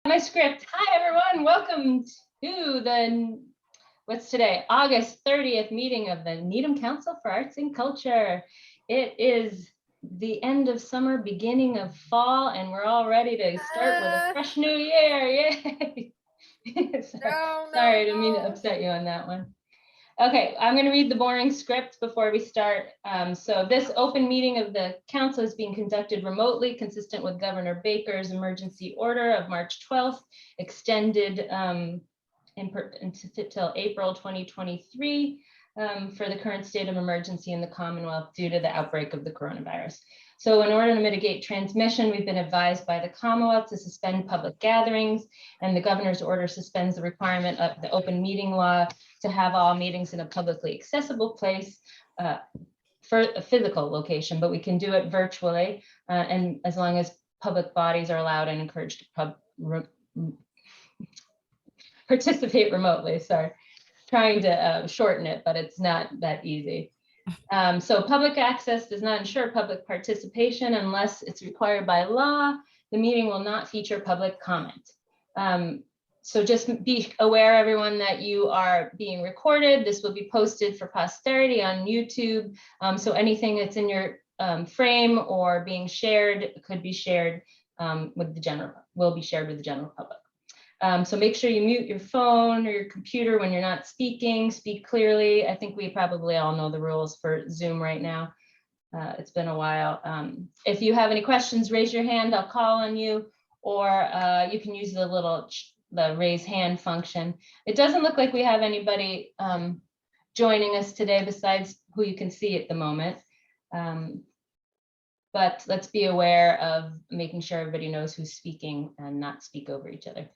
My script. Hi, everyone. Welcome to what's today? August 30th meeting of the Needham Council for Arts and Culture. It is the end of summer, beginning of fall, and we're all ready to start with a fresh new year. Yay! Sorry, I didn't mean to upset you on that one. Okay, I'm going to read the boring script before we start. So this open meeting of the council is being conducted remotely, consistent with Governor Baker's emergency order of March 12th, extended until April 2023 for the current state of emergency in the Commonwealth due to the outbreak of the coronavirus. So in order to mitigate transmission, we've been advised by the Commonwealth to suspend public gatherings, and the governor's order suspends the requirement of the open meeting law to have all meetings in a publicly accessible place for a physical location, but we can do it virtually, and as long as public bodies are allowed and encouraged to participate remotely. Sorry, trying to shorten it, but it's not that easy. So public access does not ensure public participation unless it's required by law. The meeting will not feature public comment. So just be aware, everyone, that you are being recorded. This will be posted for posterity on YouTube. So anything that's in your frame or being shared could be shared will be shared with the general public. So make sure you mute your phone or your computer when you're not speaking. Speak clearly. I think we probably all know the rules for Zoom right now. It's been a while. If you have any questions, raise your hand. I'll call on you, or you can use the raise hand function. It doesn't look like we have anybody joining us today besides who you can see at the moment. But let's be aware of making sure everybody knows who's speaking and not speak over each other.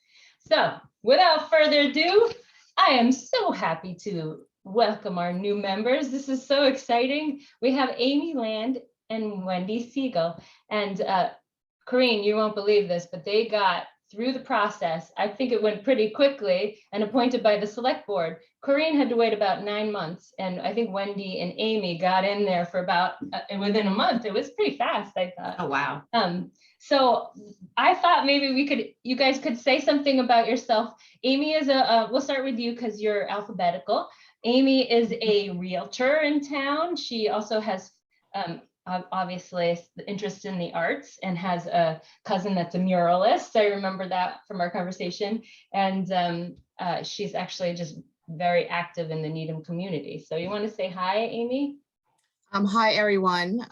So without further ado, I am so happy to welcome our new members. This is so exciting. We have Amy Land and Wendy Siegel. And Corinne, you won't believe this, but they got through the process. I think it went pretty quickly and appointed by the select board. Corinne had to wait about 9 months. And I think Wendy and Amy got in there for about within a month. It was pretty fast, I thought. Oh, wow. So I thought maybe you guys could say something about yourself. Amy is we'll start with you because you're alphabetical. Amy is a realtor in town. She also has obviously the interest in the arts and has a cousin that's a muralist. I remember that from our conversation. And she's actually just very active in the Needham community. So you want to say hi, Amy? Hi, everyone.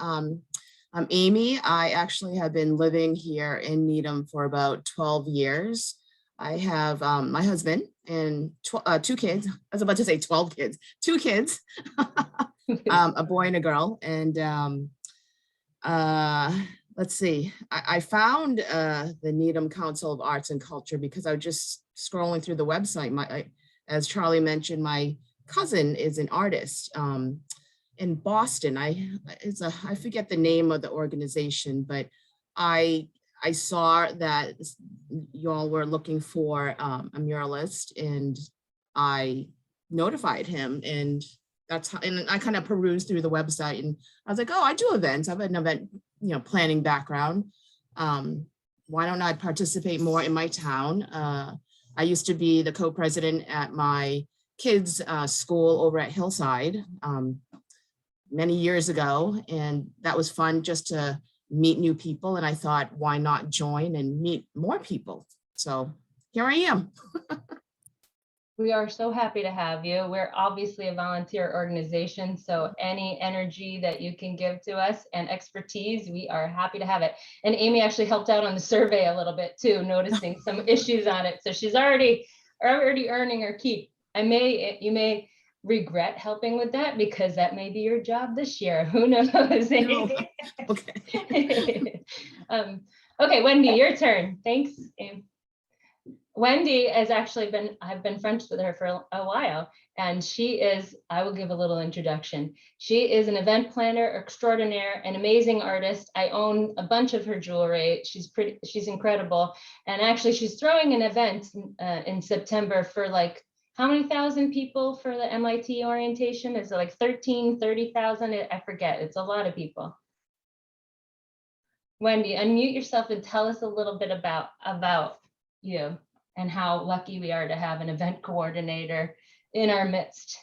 I'm Amy. I actually have been living here in Needham for about 12 years. I have my husband and 2 kids. I was about to say 12 kids, 2 kids, a boy and a girl. And let's see, I found the Needham Council of Arts and Culture because I was just scrolling through the website. As Charlie mentioned, my cousin is an artist. In Boston. I forget the name of the organization, but I saw that y'all were looking for a muralist, and I notified him, and that's how. And I kind of perused through the website, and I was like, oh, I do events. I have an event, planning background. Why don't I participate more in my town? I used to be the co-president at my kids' school over at Hillside. Many years ago, and that was fun just to meet new people. And I thought, why not join and meet more people? So here I am. We are so happy to have you. We're obviously a volunteer organization, so any energy that you can give to us and expertise, we are happy to have it. And Amy actually helped out on the survey a little bit too, noticing some issues on it. So she's already earning her keep. You may regret helping with that because that may be your job this year. Who knows? No. Okay. Okay, Wendy, your turn. Thanks. Wendy has actually I've been friends with her for a while, and I will give a little introduction. She is an event planner extraordinaire, an amazing artist. I own a bunch of her jewelry. She's incredible. And actually she's throwing an event in September for like, how many thousand people for the MIT orientation? Is it like 30,000? I forget. It's a lot of people. Wendy, unmute yourself and tell us a little bit about you and how lucky we are to have an event coordinator in our midst.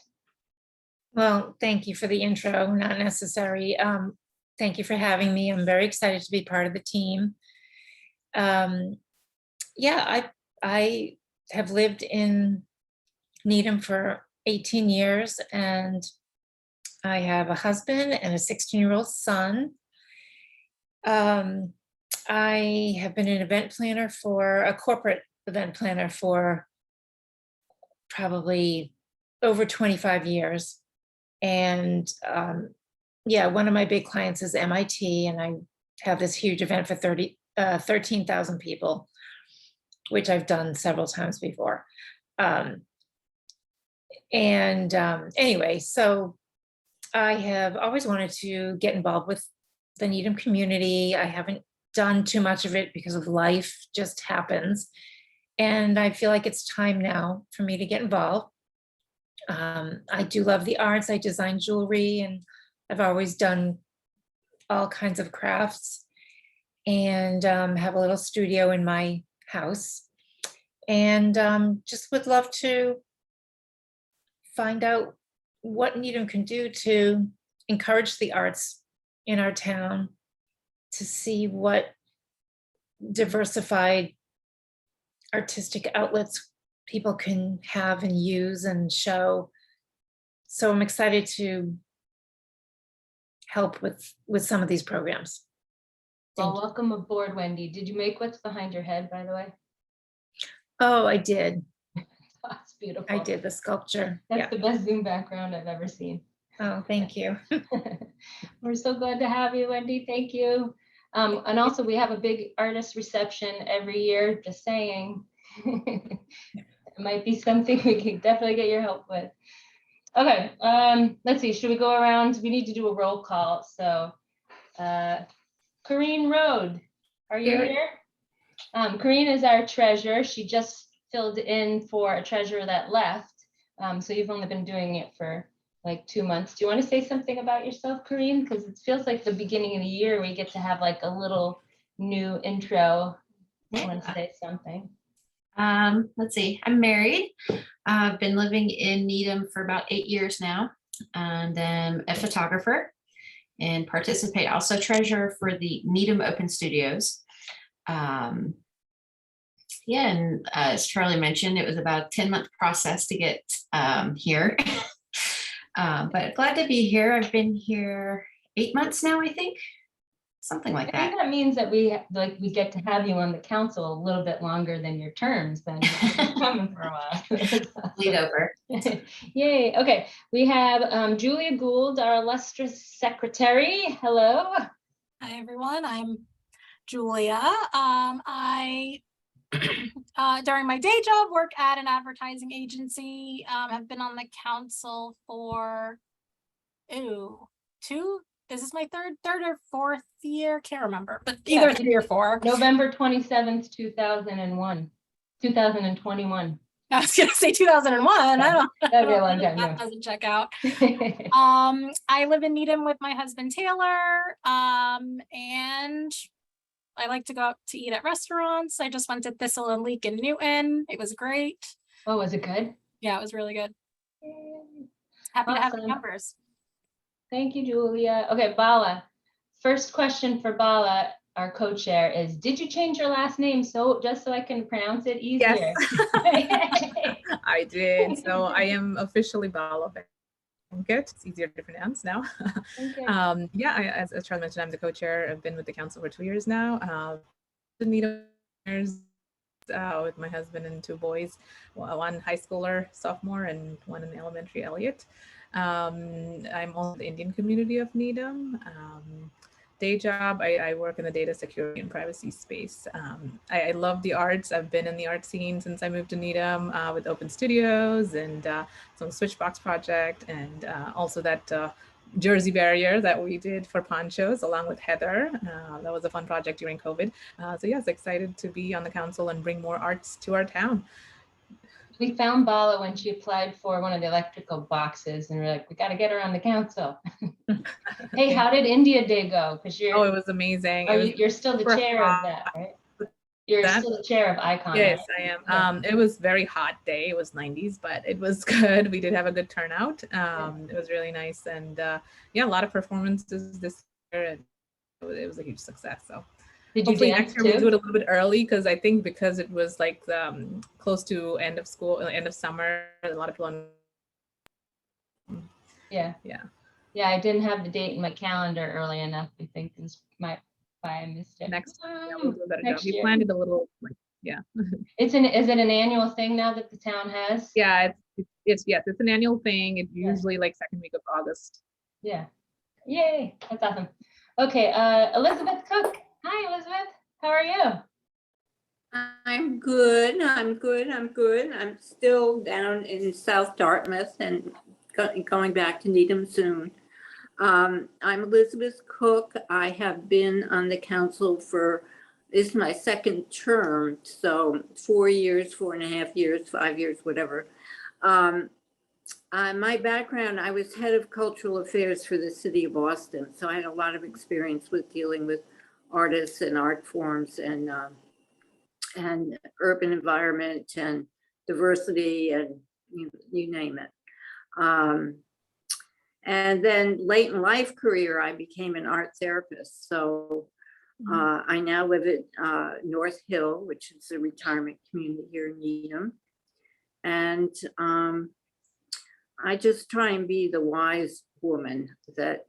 Well, thank you for the intro, not necessary. Thank you for having me. I'm very excited to be part of the team. Yeah, I have lived in Needham for 18 years, and I have a husband and a 16-year-old son. I have been an event planner for a corporate event planner for probably over 25 years. And yeah, one of my big clients is MIT, and I have this huge event for 13,000 people, which I've done several times before. Anyway, so I have always wanted to get involved with the Needham community. I haven't done too much of it because of life just happens. And I feel like it's time now for me to get involved. I do love the arts. I design jewelry, and I've always done all kinds of crafts, and have a little studio in my house. And just would love to find out what Needham can do to encourage the arts in our town, to see what diversified artistic outlets people can have and use and show. So I'm excited to help with some of these programs. Well, welcome aboard, Wendy. Did you make what's behind your head, by the way? Oh, I did. That's beautiful. I did the sculpture. That's Yeah. the best Zoom background I've ever seen. Oh, thank you. We're so glad to have you, Wendy. Thank you. And also, we have a big artist reception every year, just saying. It might be something we can definitely get your help with. Okay, let's see. Should we go around? We need to do a roll call. So, Corrine Rode, are you here? Corrine is our treasurer. She just filled in for a treasurer that left. So you've only been doing it for like 2 months. Do you want to say something about yourself, Corrine? Because it feels like the beginning of the year we get to have like a little new intro. I want to say something. Let's see, I'm married. I've been living in Needham for about 8 years now, and I'm a photographer and participate, also treasurer for the Needham Open Studios. Yeah, and as Charlie mentioned, it was about a 10-month process to get here. But glad to be here. I've been here 8 months now, I think. Something like I think that. that means that we get to have you on the council a little bit longer than your terms. Then coming for a while. Lead over. Yay. Okay. We have Julia Gould, our illustrious secretary. Hello. Hi, everyone. I'm Julia. I, during my day job, work at an advertising agency. Have been on the council for, this is my third or fourth year, can't remember, but either Yeah. 3 or 4. November 27th, 2021. I was gonna say 2001. I don't That'd be a long know. time. That No. doesn't check out. I live in Needham with my husband Taylor, and I like to go out to eat at restaurants. I just went to Thistle and Leek in Newton. It was great. Oh, was it good? Yeah, it was really good. Happy to have the Awesome. numbers. Thank you, Julia. Okay, Bala. First question for Bala, our co-chair, is: did you change your last name just so I can pronounce it easier? Yes, I did. So I am officially Bala Venkat. It's easier to pronounce now. Okay. Yeah, as Charlie mentioned, I'm the co-chair. I've been with the council for 2 years now. The Needham with my husband and 2 boys, one high schooler, sophomore, and one in elementary, Elliot. I'm also in the Indian community of Needham. Day job, I work in the data security and privacy space. I love the arts. I've been in the art scene since I moved to Needham with Open Studios and some Switchbox project, and also that Jersey barrier that we did for ponchos along with Heather. That was a fun project during COVID. So yes, excited to be on the council and bring more arts to our town. We found Bala when she applied for one of the electrical boxes, and we're like, we got to get her on the council. Hey, how did India Day go? Because Oh, it was amazing. you're still the chair of that, right? You're That- still the chair of Icon. Yes, right? I am. Yeah. It was very hot day. It was 90s, but it was good. We did have a good turnout. It was really nice, and yeah, a lot of performances this year, and it was a huge success. So Did you hopefully dance next year we do it too? a little bit early, because I think because it was like close to end of school, end of summer, a lot of people. Yeah. Yeah. Yeah, I didn't have the date in my calendar early enough. I think is why I missed it. Next, yeah, we'll do a better job. Next We year. planned it a little, like, yeah. Is it an annual thing now that the town has? Yeah, it's yes, it's an annual thing. It's Yeah. usually like second week of August. Yeah. Yay, that's awesome. Okay, Elizabeth Cook. Hi, Elizabeth. How are you? I'm good. I'm good. I'm good. I'm still down in South Dartmouth and going back to Needham soon. I'm Elizabeth Cook. I have been on the council for, this is my second term, so 4 years, 4.5 years, 5 years, whatever. My background, I was head of cultural affairs for the city of Boston, so I had a lot of experience with dealing with artists and art forms and urban environment and diversity and you name it. And then late in life career, I became an art therapist. So I now live at North Hill, which is a retirement community here in Needham. And I just try and be the wise woman that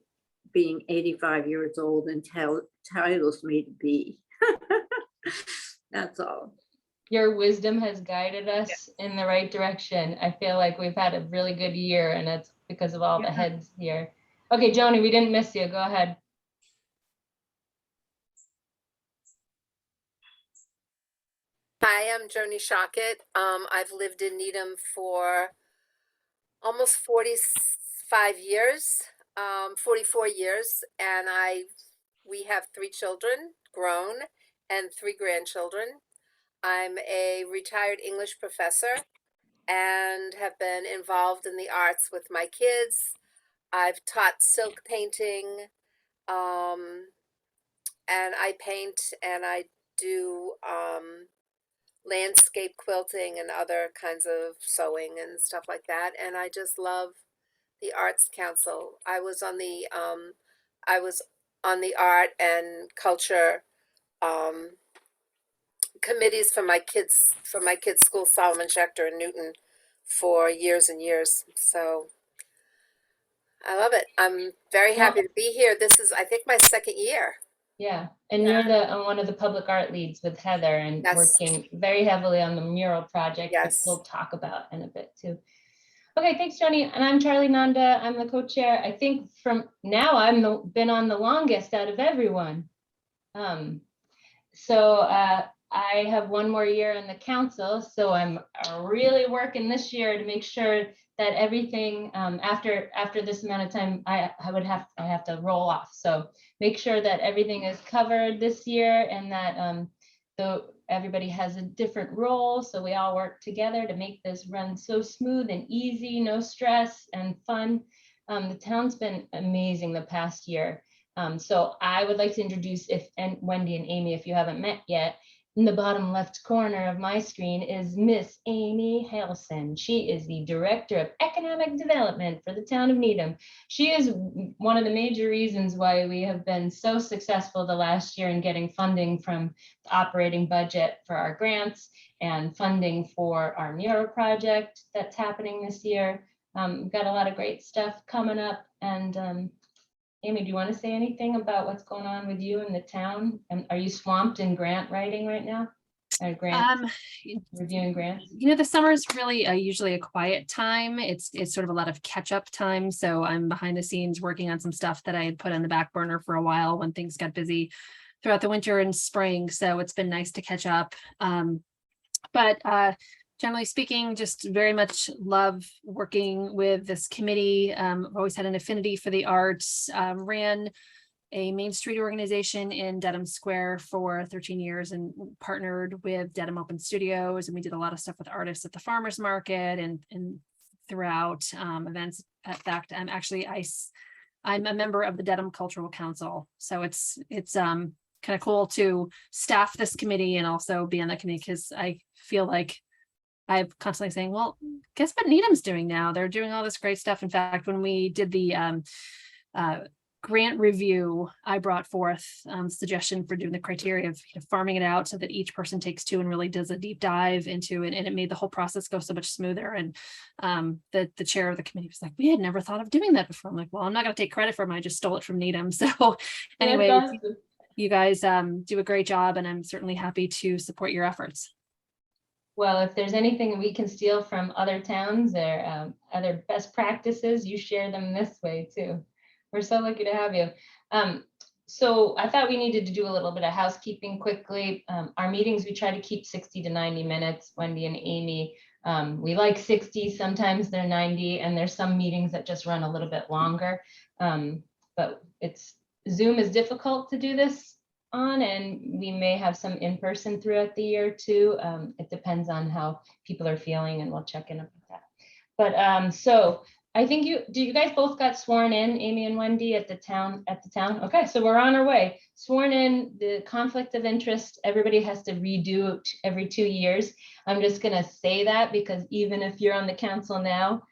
being 85 years old entitles me to be. That's all. Your wisdom has guided us in the right direction. I feel like we've had a really good year, and it's because of all the heads here. Okay, Joni, we didn't miss you. Go ahead. Hi, I'm Joni Shockett. I've lived in Needham for almost 45 years, 44 years, and we have 3 children, grown, and 3 grandchildren. I'm a retired English professor and have been involved in the arts with my kids. I've taught silk painting, and I paint and I do landscape quilting and other kinds of sewing and stuff like that. And I just love the Arts Council. I was on the art and culture committees for my kids' school, Solomon Schechter in Newton, for years and years. So I love it. I'm very happy to be here. This is, I think, my second year. Yeah, and you're one of the public art leads with Heather, and Yes. working very heavily on the mural project, which Yes. we'll talk about in a bit too. Okay, thanks, Joni. And I'm Charlie Nanda. I'm the co-chair. I think from now been on the longest out of everyone. I have 1 more year in the council, so I'm really working this year to make sure that everything after this amount of time I have to roll off. So make sure that everything is covered this year, and that everybody has a different role, so we all work together to make this run so smooth and easy, no stress and fun. The town's been amazing the past year. So I would like to introduce Wendy and Amy, if you haven't met yet. In the bottom left corner of my screen is Miss Amy Halson. She is the Director of Economic Development for the town of Needham. She is one of the major reasons why we have been so successful the last year in getting funding from the operating budget for our grants and funding for our mural project that's happening this year. We've got a lot of great stuff coming up, and Amy, do you want to say anything about what's going on with you in the town? And are you swamped in grant writing right now? Reviewing grants? The summer is really usually a quiet time. It's sort of a lot of catch up time. So I'm behind the scenes working on some stuff that I had put on the back burner for a while when things got busy throughout the winter and spring. So it's been nice to catch up. But generally speaking, just very much love working with this committee. I've always had an affinity for the arts. Ran a Main Street organization in Dedham Square for 13 years and partnered with Dedham Open Studios. And we did a lot of stuff with artists at the farmers market and throughout events. In fact, I'm a member of the Dedham Cultural Council. So it's kind of cool to staff this committee and also be on that committee, because I feel like I'm constantly saying, well, guess what Needham's doing now? They're doing all this great stuff. In fact, when we did the grant review, I brought forth suggestion for doing the criteria of farming it out so that each person takes 2 and really does a deep dive into it. And it made the whole process go so much smoother. And the chair of the committee was like, we had never thought of doing that before. I'm like, well, I'm not going to take credit for it. I just stole it from Needham. So anyway, That's awesome. you guys do a great job, and I'm certainly happy to support your efforts. Well, if there's anything we can steal from other towns or other best practices, you share them this way too. We're so lucky to have you. So I thought we needed to do a little bit of housekeeping quickly. Our meetings, we try to keep 60 to 90 minutes, Wendy and Amy. We like 60, sometimes they're 90, and there's some meetings that just run a little bit longer. But Zoom is difficult to do this on, and we may have some in-person throughout the year too. It depends on how people are feeling, and we'll check in with that. But so I think you guys both got sworn in, Amy and Wendy, at the town. Okay, so we're on our way. Sworn in, the conflict of interest, everybody has to redo it every 2 years. I'm just gonna say that because even if you're on the council now,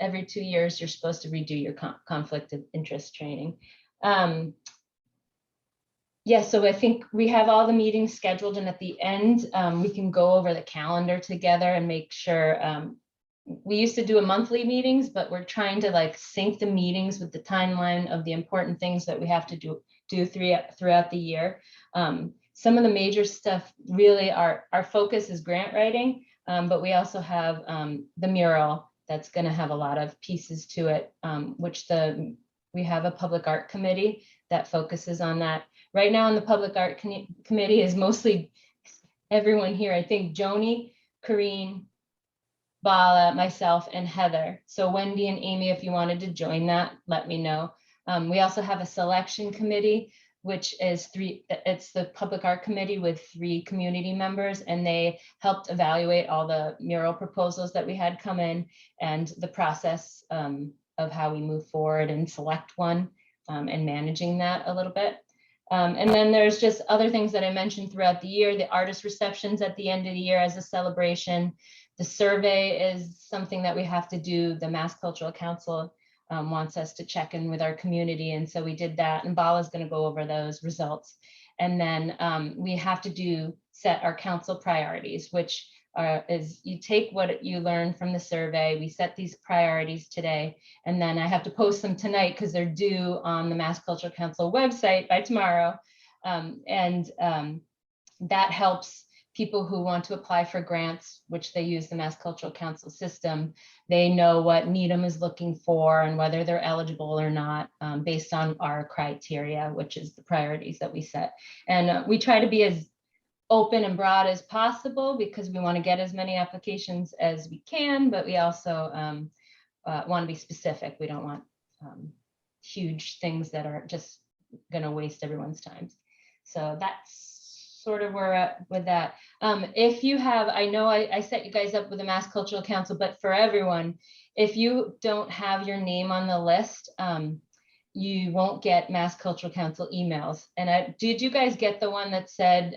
every 2 years, you're supposed to redo your conflict of interest training. Yeah, so I think we have all the meetings scheduled, and at the end, we can go over the calendar together and make sure. We used to do a monthly meetings, but we're trying to like sync the meetings with the timeline of the important things that we have to do throughout the year. Some of the major stuff, really, our focus is grant writing, but we also have the mural that's going to have a lot of pieces to it, which we have a public art committee that focuses on that. Right now in the public art committee is mostly everyone here. I think Joni, Corrine, Bala, myself, and Heather. So Wendy and Amy, if you wanted to join that, let me know. We also have a selection committee, which is it's the public art committee with 3 community members, and they helped evaluate all the mural proposals that we had come in and the process of how we move forward and select one and managing that a little bit. And then there's just other things that I mentioned throughout the year, the artist receptions at the end of the year as a celebration. The survey is something that we have to do. The Mass Cultural Council wants us to check in with our community. And so we did that, and Bala's going to go over those results. And then we have to set our council priorities, which is you take what you learn from the survey. We set these priorities today, and then I have to post them tonight because they're due on the Mass Cultural Council website by tomorrow. That helps people who want to apply for grants, which they use the Mass Cultural Council system. They know what Needham is looking for and whether they're eligible or not based on our criteria, which is the priorities that we set. And we try to be as open and broad as possible because we want to get as many applications as we can, but we also want to be specific. We don't want huge things that are just going to waste everyone's time. So that's sort of where we're at with that. If you have, I know I set you guys up with the Mass Cultural Council, but for everyone, if you don't have your name on the list, you won't get Mass Cultural Council emails. And did you guys get the one that said,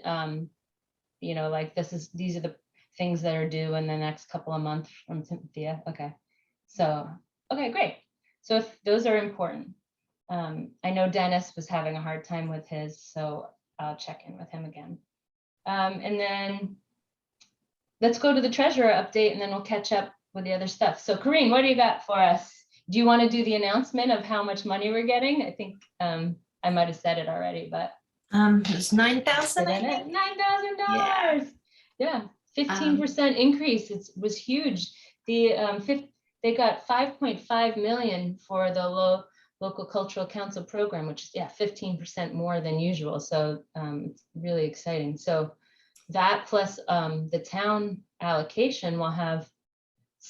like these are the things that are due in the next couple of months from Cynthia? Okay. So, okay, great. So if those are important. I know Dennis was having a hard time with his, so I'll check in with him again. And then let's go to the treasurer update, and then we'll catch up with the other stuff. So Corrine, what do you got for us? Do you want to do the announcement of how much money we're getting? I think I might have said it already, but It's 9,000. $9,000. Yeah, 15% increase. It was huge. They got 5.5 million for the local cultural council program, which is 15% more than usual. So it's really exciting. So that plus the town allocation will have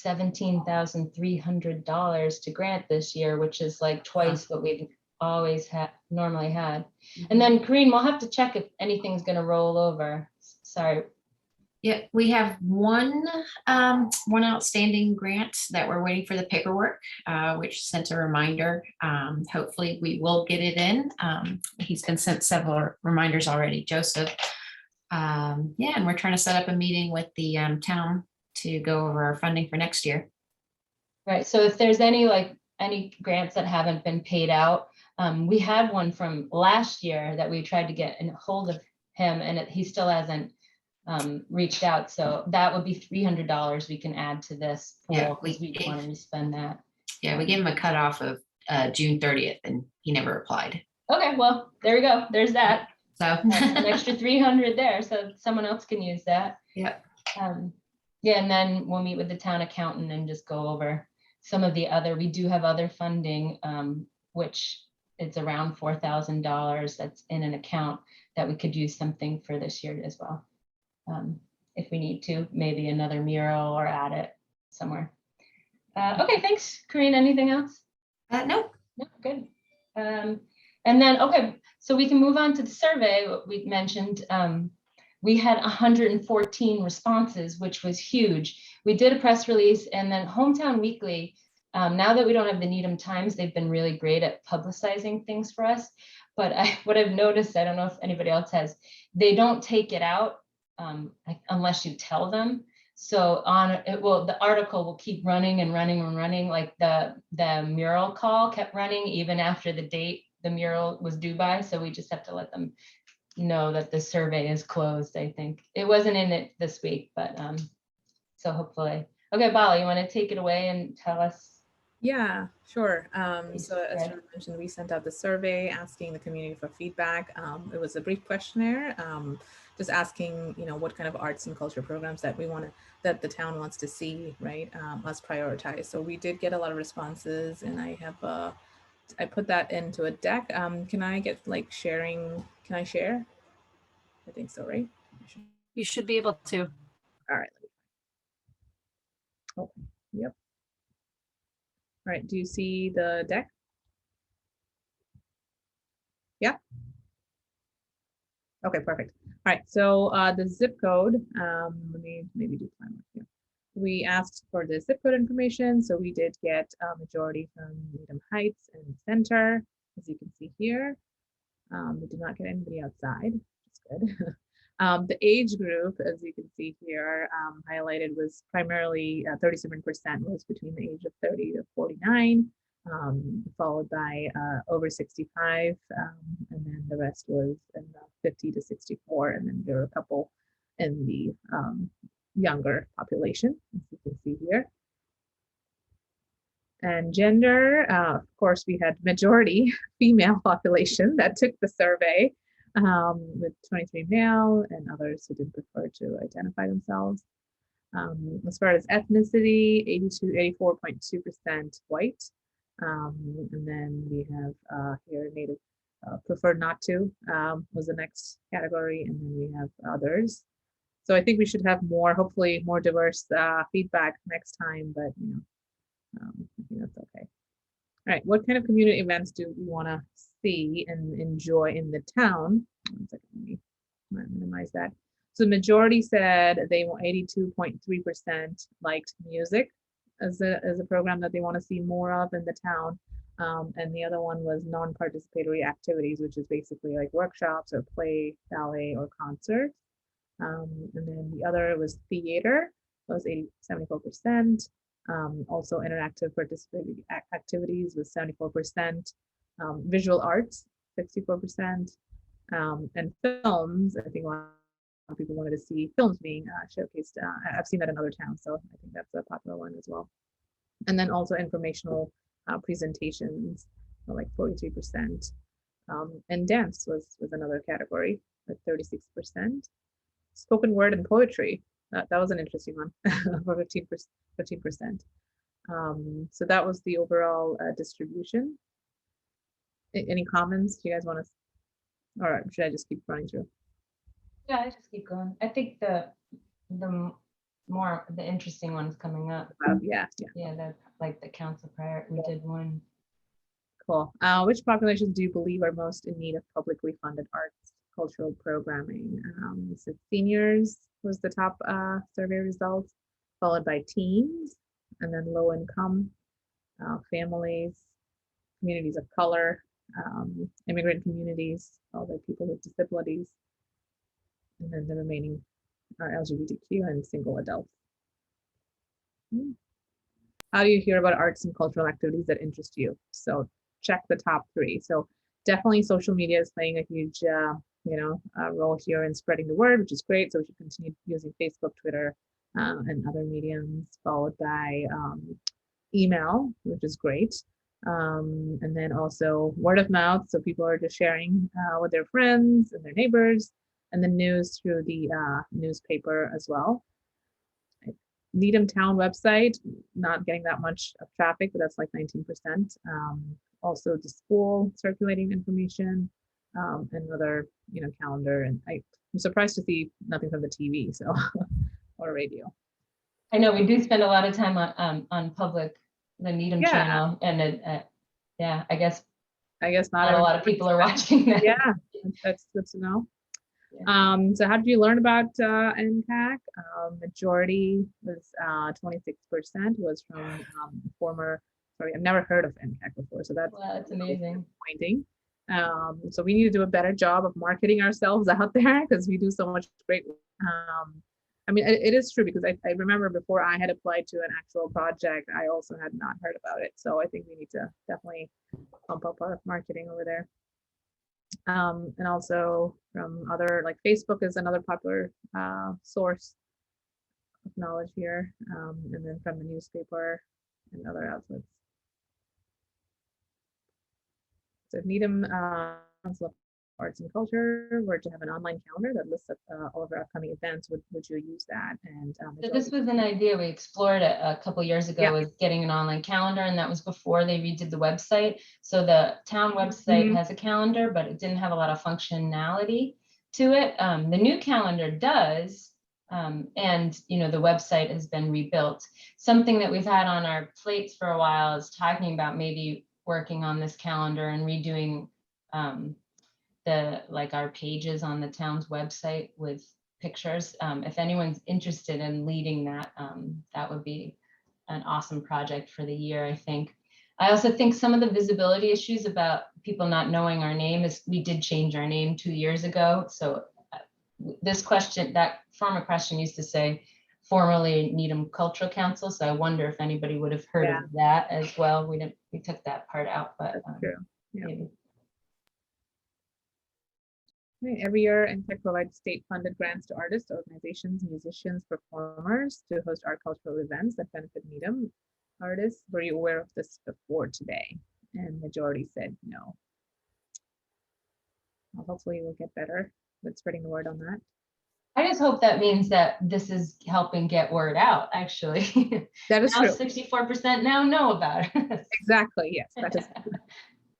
$17,300 to grant this year, which is like twice what we've always normally had. And then Corrine, we'll have to check if anything's going to roll over. Sorry, Yeah, we have one outstanding grant that we're waiting for the paperwork, which sent a reminder. Hopefully we will get it in. He's been sent several reminders already, Joseph. Yeah, and we're trying to set up a meeting with the town to go over our funding for next year. Right, so if there's any grants that haven't been paid out, we had one from last year that we tried to get in hold of him, and he still hasn't reached out. So that would be $300 we can add to this Yeah, pool, because we wanted to spend that. Yeah, we gave him a cutoff of June 30th, and he never replied. Okay, well, there we go. There's that. So An extra 300 there, so someone else can use that. yeah. Yeah, and then we'll meet with the town accountant and just go over some of the other, we do have other funding, which it's around $4,000 that's in an account that we could use something for this year as well. If we need to, maybe another mural or add it somewhere. Okay, thanks, Corinne. Anything else? No. No, good. And then, okay, so we can move on to the survey. What we mentioned, we had 114 responses, which was huge. We did a press release, and then Hometown Weekly, now that we don't have the Needham Times, they've been really great at publicizing things for us. But what I've noticed, I don't know if anybody else has, they don't take it out unless you tell them. So the article will keep running and running and running. Like the mural call kept running even after the date the mural was due by. So we just have to let them know that the survey is closed. I think it wasn't in it this week, but so hopefully. Okay, Bala, you want to take it away and tell us? Yeah, sure. Please, So as right. John mentioned, we sent out the survey asking the community for feedback. It was a brief questionnaire, just asking, what kind of arts and culture programs that that the town wants to see, right? Us prioritize. So we did get a lot of responses, and I put that into a deck. Can I get sharing? Can I share? I think so, right? You should be able to. All right. Oh, yep. All right, do you see the deck? Yeah. Okay, perfect. All right, so the zip code, let me maybe do time here. We asked for the zip code information, so we did get a majority from Needham Heights and Center, as you can see here. We did not get anybody outside, which is good. The age group, as you can see here, highlighted was primarily 37% was between the age of 30 to 49, followed by over 65, and then the rest was in the 50 to 64, and then there were a couple in the younger population, as you can see here. And gender, of course, we had majority female population that took the survey, with 23 male and others who didn't prefer to identify themselves. As far as ethnicity, 84.2% white. And then we have here Native preferred not to was the next category, and then we have others. So I think we should have more, hopefully more diverse feedback next time, but I think that's okay. All right, what kind of community events do we want to see and enjoy in the town? One second, let me minimize that. So the majority said they want 82.3% liked music as a program that they want to see more of in the town. And the other one was non-participatory activities, which is basically like workshops or play, ballet, or concerts. And then the other was theater, that was 74%. Also interactive participating activities was 74%, visual arts 64%, and films. I think a lot of people wanted to see films being showcased. I've seen that in other towns, so I think that's a popular one as well. And then also informational presentations, like 43%, and dance was another category with 36%. Spoken word and poetry, that was an interesting one for 15%. So that was the overall distribution. Any comments? Do you guys want to, or should I just keep running through? Yeah, I just keep going. I think the interesting ones coming up. Yeah. Like the council prior, we did one. Cool. Which populations do you believe are most in need of publicly funded arts? cultural programming. So seniors was the top survey results, followed by teens, and then low income, families, communities of color, immigrant communities, followed by people with disabilities, and then the remaining are LGBTQ and single adults. How do you hear about arts and cultural activities that interest you? So check the top 3. So definitely social media is playing a huge role here in spreading the word, which is great. So we should continue using Facebook, Twitter, and other mediums, followed by email, which is great. And then also word of mouth. So people are just sharing with their friends and their neighbors, and the news through the newspaper as well. Needham town website, not getting that much of traffic, but that's like 19%. Also the school circulating information, and other, calendar. And I'm surprised to see nothing from the TV, so or radio. I know we do spend a lot of time on public, the Needham Yeah. channel, and yeah, I guess not a lot of people are watching that. Yeah, that's good to know. So how did you learn about NCAC? Majority was 26% was from I've never heard of NCAC before, so That's amazing. Disappointing. So we need to do a better job of marketing ourselves out there, because we do so much great. It is true, because I remember before I had applied to an actual project, I also had not heard about it. So I think we need to definitely pump up our marketing over there. And also from other, like Facebook is another popular source of knowledge here, and then from the newspaper and other outlets. So if Needham Council of Arts and Culture were to have an online calendar that lists all of our upcoming events, would you use that? And So this was an idea we explored a couple years ago, was getting an online calendar, and that was before they redid the website. So the town website has a calendar, but it didn't have a lot of functionality to it. The new calendar does, and the website has been rebuilt. Something that we've had on our plates for a while is talking about maybe working on this calendar and redoing our pages on the town's website with pictures. If anyone's interested in leading that, that would be an awesome project for the year, I think. I also think some of the visibility issues about people not knowing our name is, we did change our name 2 years ago. So this question, that former question used to say, formerly Needham Cultural Council. So I wonder if anybody would have heard of that as well. We took that part out, but maybe. Every year, NCAC provides state-funded grants to artists, organizations, musicians, performers to host art cultural events that benefit Needham artists. Were you aware of this before today? And majority said no. Well, hopefully we'll get better with spreading the word on that. I just hope that means that this is helping get word out, actually. That is now true. 64% now know about it. Exactly, yes, that is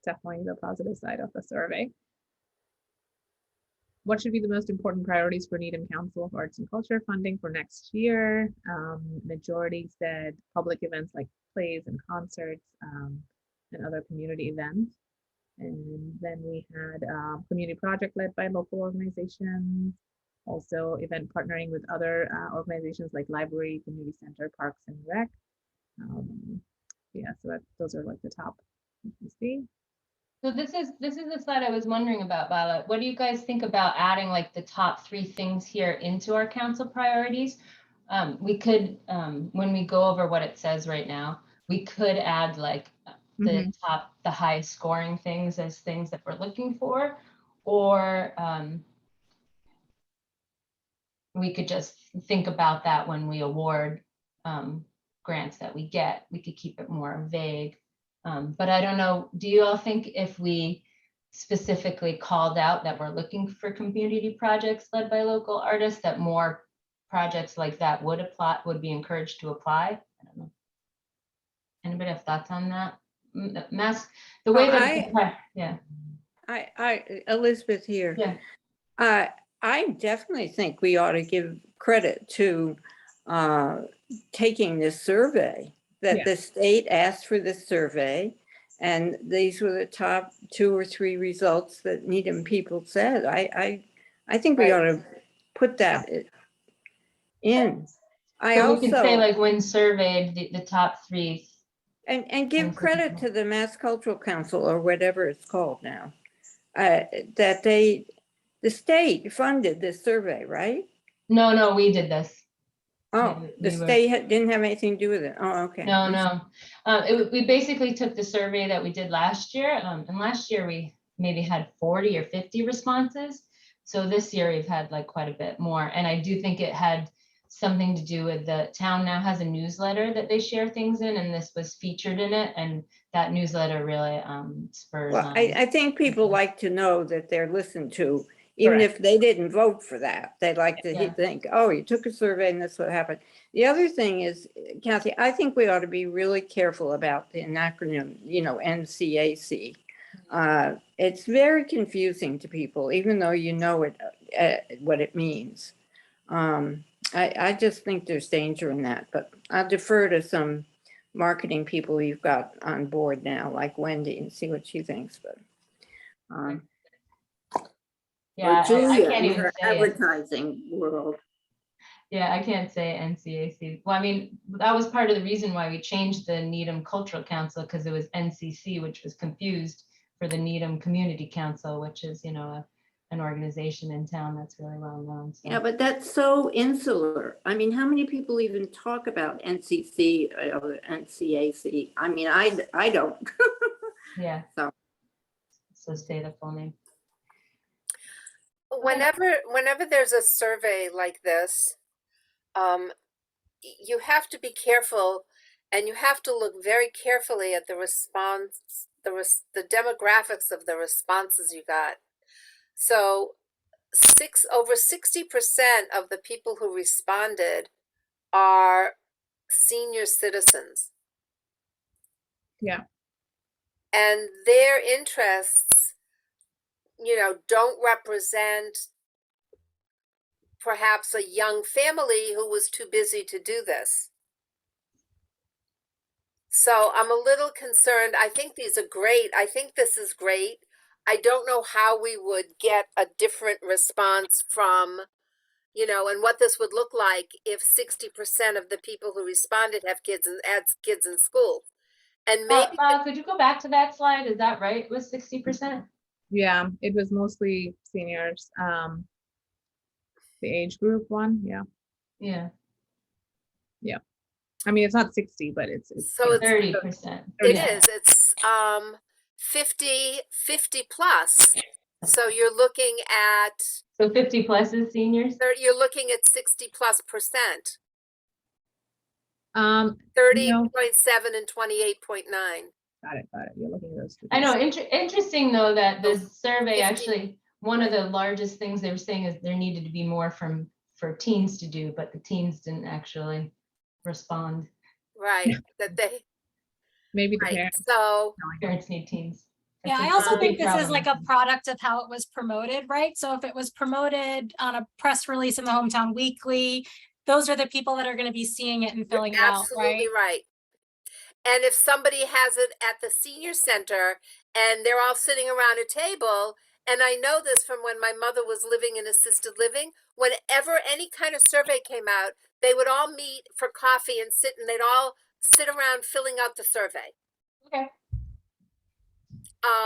definitely the positive side of the survey. What should be the most important priorities for Needham Council of Arts and Culture funding for next year? Majority said public events like plays and concerts, and other community events. And then we had community project led by local organizations, also event partnering with other organizations like library, community center, parks and rec. So those are like the top you can see. So this is the slide I was wondering about, Violet. What do you guys think about adding like the top 3 things here into our council priorities? We could, when we go over what it says right now, we could add like the highest scoring things as things that we're looking for, or we could just think about that when we award grants that we get. We could keep it more vague. But I don't know, do you all think if we specifically called out that we're looking for community projects led by local artists, that more projects like that would be encouraged to apply? I don't know. Anybody have thoughts on that? The way that, Elizabeth here. Yeah. I definitely think we ought to give credit to taking this survey, that the state asked for this survey, And these were the top 2 or 3 results that Needham people said. I think we Right. ought to put that in. I So we could say also, like when surveyed, the top 3. and give Thanks, credit Nicole. to the Mass Cultural Council, or whatever it's called now, that the state funded this survey, right? No, we did this. Oh, We the were- state didn't have anything to do with it. Oh, okay. No. We basically took the survey that we did last year, and last year we maybe had 40 or 50 responses. So this year we've had like quite a bit more. And I do think it had something to do with the town now has a newsletter that they share things in, and this was featured in it. And that newsletter really spurs Well, on. I think people like to know that they're listened to, even Correct. if they didn't vote for that. They like to Yeah. think, oh, you took a survey and that's what happened. The other thing is, Kathy, I think we ought to be really careful about the acronym, NCAC. It's very confusing to people, even though you know it, what it means. I just think there's danger in that, but I'll defer to some marketing people you've got on board now, like Wendy, and see what she thinks, but. Yeah, I Julia can't in even her say it. advertising world. Yeah, I can't say NCAC. Well, I mean, that was part of the reason why we changed the Needham Cultural Council, because it was NCC, which was confused for the Needham Community Council, which is, an organization in town that's really well known. So. Yeah, but that's so insular. I mean, how many people even talk about NCC or NCAC? I mean, I don't. Yeah. So Say the full name. Whenever there's a survey like this, you have to be careful, and you have to look very carefully at the response, the demographics of the responses you got. So over 60% of the people who responded are senior citizens. Yeah. And their interests, don't represent perhaps a young family who was too busy to do this. So I'm a little concerned. I think these are great. I think this is great. I don't know how we would get a different response from, and what this would look like if 60% of the people who responded have kids in school. And maybe Could you go back to that slide? Is that right? It was 60%? Yeah, it was mostly seniors. The age group one, yeah. Yeah. I mean, it's not 60, but it's so it's 30%. It is. It's 50 plus. So you're looking at So 50 plus is seniors? you're looking at 60+%. 30.7 and 28.9. Got it. You're looking at those two. I know. Interesting though that this survey 50. actually, one of the largest things they were saying is there needed to be more for teens to do, but the teens didn't actually respond. Right. That they Maybe the right. parents. So Parents need teens. Yeah, I That's also a think big this is problem. like a product of how it was promoted, right? So if it was promoted on a press release in the Hometown Weekly, those are the people that are going to be seeing it and filling it out, absolutely right? right. And if somebody has it at the senior center and they're all sitting around a table, and I know this from when my mother was living in assisted living, whenever any kind of survey came out, they would all meet for coffee and they'd all sit around filling out the survey. Okay.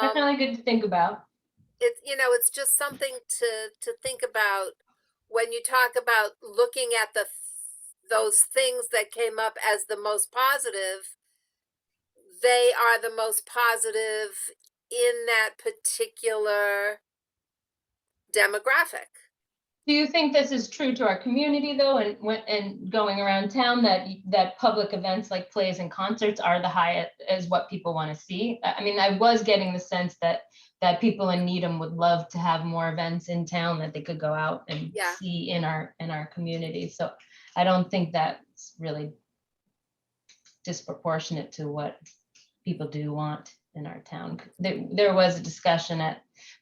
Definitely good to think about. It's just something to think about when you talk about looking at those things that came up as the most positive. They are the most positive in that particular demographic. Do you think this is true to our community though, and going around town, that public events like plays and concerts are the highest as what people want to see? I mean, I was getting the sense that people in Needham would love to have more events in town that they could go out and see in our community. So I don't think that's really disproportionate to what people do want in our town. There was a discussion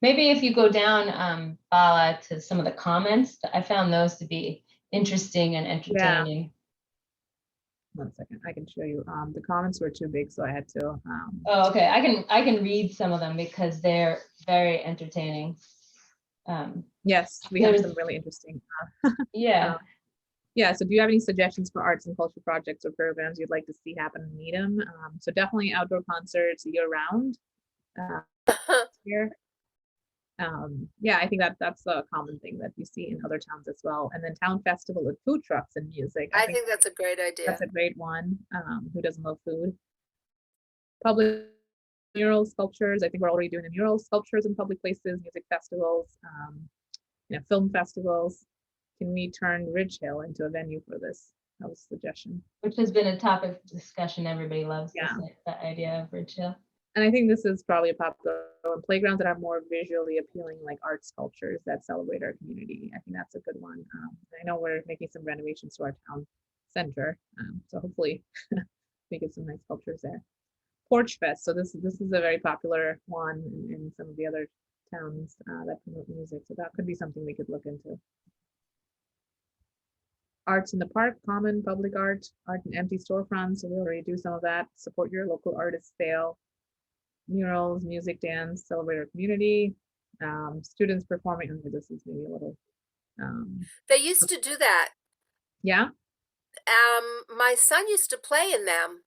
maybe if you go down, Bala, to some of the comments, I found those to be interesting and entertaining. 1 second, I can show you. The comments were too big, so I had to. Oh, okay. I can read some of them because they're very entertaining. Yes, we have there's- some really interesting. Yeah. Yeah, so do you have any suggestions for arts and culture projects or programs you'd like to see happen in Needham? So definitely outdoor concerts year round. Here. Yeah, I think that's a common thing that we see in other towns as well. And then town festival with food trucks and music. I think that's a great idea. that's a great one. Who doesn't love food? Public mural sculptures. I think we're already doing the mural sculptures in public places, music festivals, film festivals. Can we turn Ridge Hill into a venue for this? That was a suggestion. Which has been a topic of discussion. Everybody loves Yeah. that idea of Ridge Hill. And I think this is probably a popular one. Playgrounds that are more visually appealing, like art sculptures that celebrate our community. I think that's a good one. I know we're making some renovations to our town center, so hopefully we get some nice sculptures there. Porch Fest. So this is a very popular one in some of the other towns that promote music. So that could be something we could look into. Arts in the park, common public art in empty storefronts. So we already do some of that. Support your local artist sale. Murals, music, dance, celebrate our community. Students performing. Okay, this is maybe a little. They used to do that. Yeah. My son used to play in them,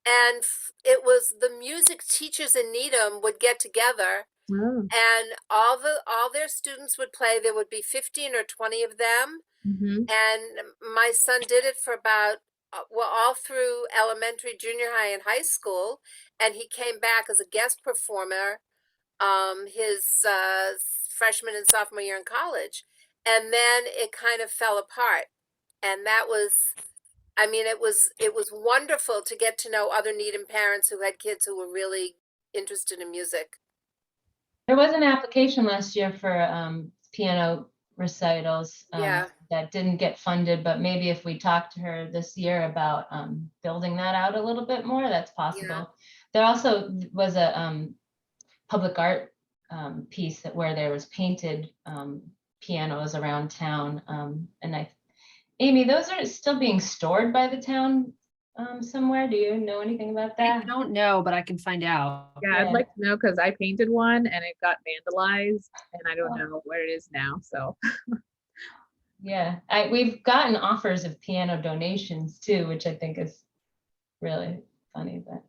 and it was the music teachers in Needham would get together, Oh. and all their students would play. There would be 15 or 20 of them, Mhm. and my son did it for about all through elementary, junior high, and high school, and he came back as a guest performer his freshman and sophomore year in college, and then it kind of fell apart. And that was, I mean, it was wonderful to get to know other Needham parents who had kids who were really interested in music. There was an application last year for piano recitals Yeah. that didn't get funded, but maybe if we talk to her this year about building that out a little bit more, that's possible. Yeah. There also was a public art piece where there was painted pianos around town. And Amy, those are still being stored by the town somewhere. Do you know anything about I that? don't know, but I can find out. Yeah, I'd like to know because I painted one and it got vandalized and I don't know where it is now. So Yeah, we've gotten offers of piano donations too, which I think is really funny. But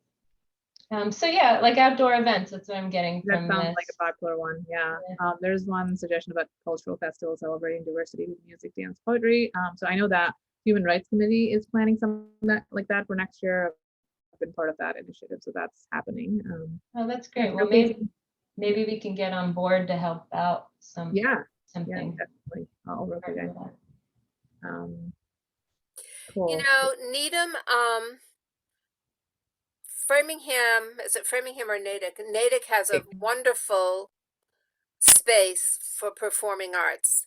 so yeah, like outdoor events. That's what I'm getting that from sounds this. like a popular one. Yeah. Yeah. There's one suggestion about cultural festival celebrating diversity with music, dance, poetry. So I know that Human Rights Committee is planning something like that for next year. I've been part of that initiative, so that's happening. Oh, that's great. Well, showcasing- maybe we can get on board to help out Yeah, yeah, something. definitely. I'll work with for that. that. Cool. You know, Needham, Framingham, is it Framingham or Natick? Natick has a wonderful space for performing arts.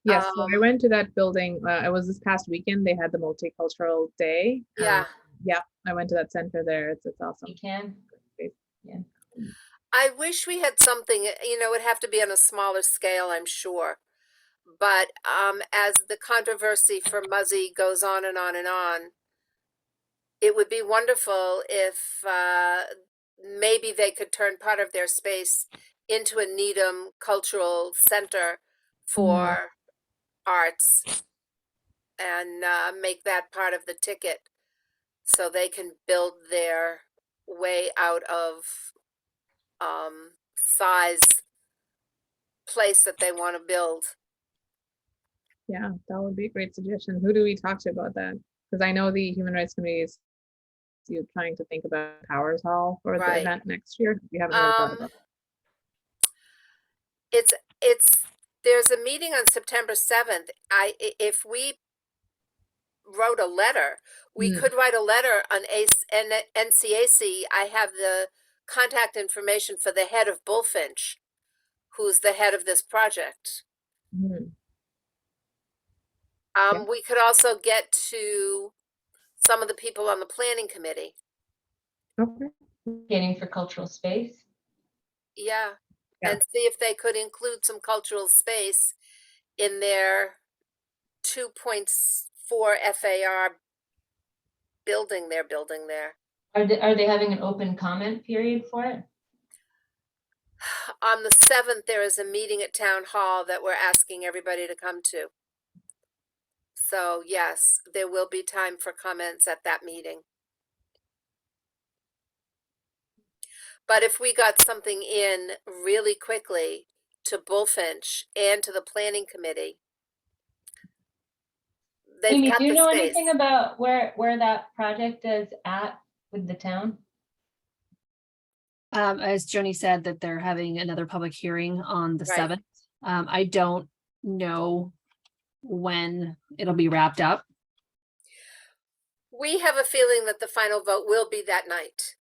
Yes, so I went to that building. It was this past weekend. They had the multicultural day. Yeah. Yeah, I went to that center there. It's awesome. You can. I wish we had something, you know, it would have to be on a smaller scale, I'm sure. But as the controversy for Muzzy goes on and on and on, it would be wonderful if maybe they could turn part of their space into a Needham cultural center for arts and make that part of the ticket so they can build their way out of size place that they want to build. Yeah, that would be a great suggestion. Who do we talk to about that? Because I know the Human Rights Committee is trying to think about Powers Hall for the Right. event next year. We haven't really thought about It's there's a meeting on September 7th. If we wrote a letter, we could write a letter on NCAC. I have the contact information for the head of Bullfinch, who's the head of this project. Mhm. We could also get to some of the people on the planning committee. Okay. Advocating for cultural space. Yeah. Yeah. And see if they could include some cultural space in their 2.4 FAR building they're building there. Are they having an open comment period for it? On the 7th, there is a meeting at Town Hall that we're asking everybody to come to. So yes, there will be time for comments at that meeting. But if we got something in really quickly to Bullfinch and to the planning committee, they've Amy, got do you the know space. anything about where that project is at with the town? As Joni said, that they're having another public hearing on the Right. 7th. I don't know when it'll be wrapped up. We have a feeling that the final vote will be that night.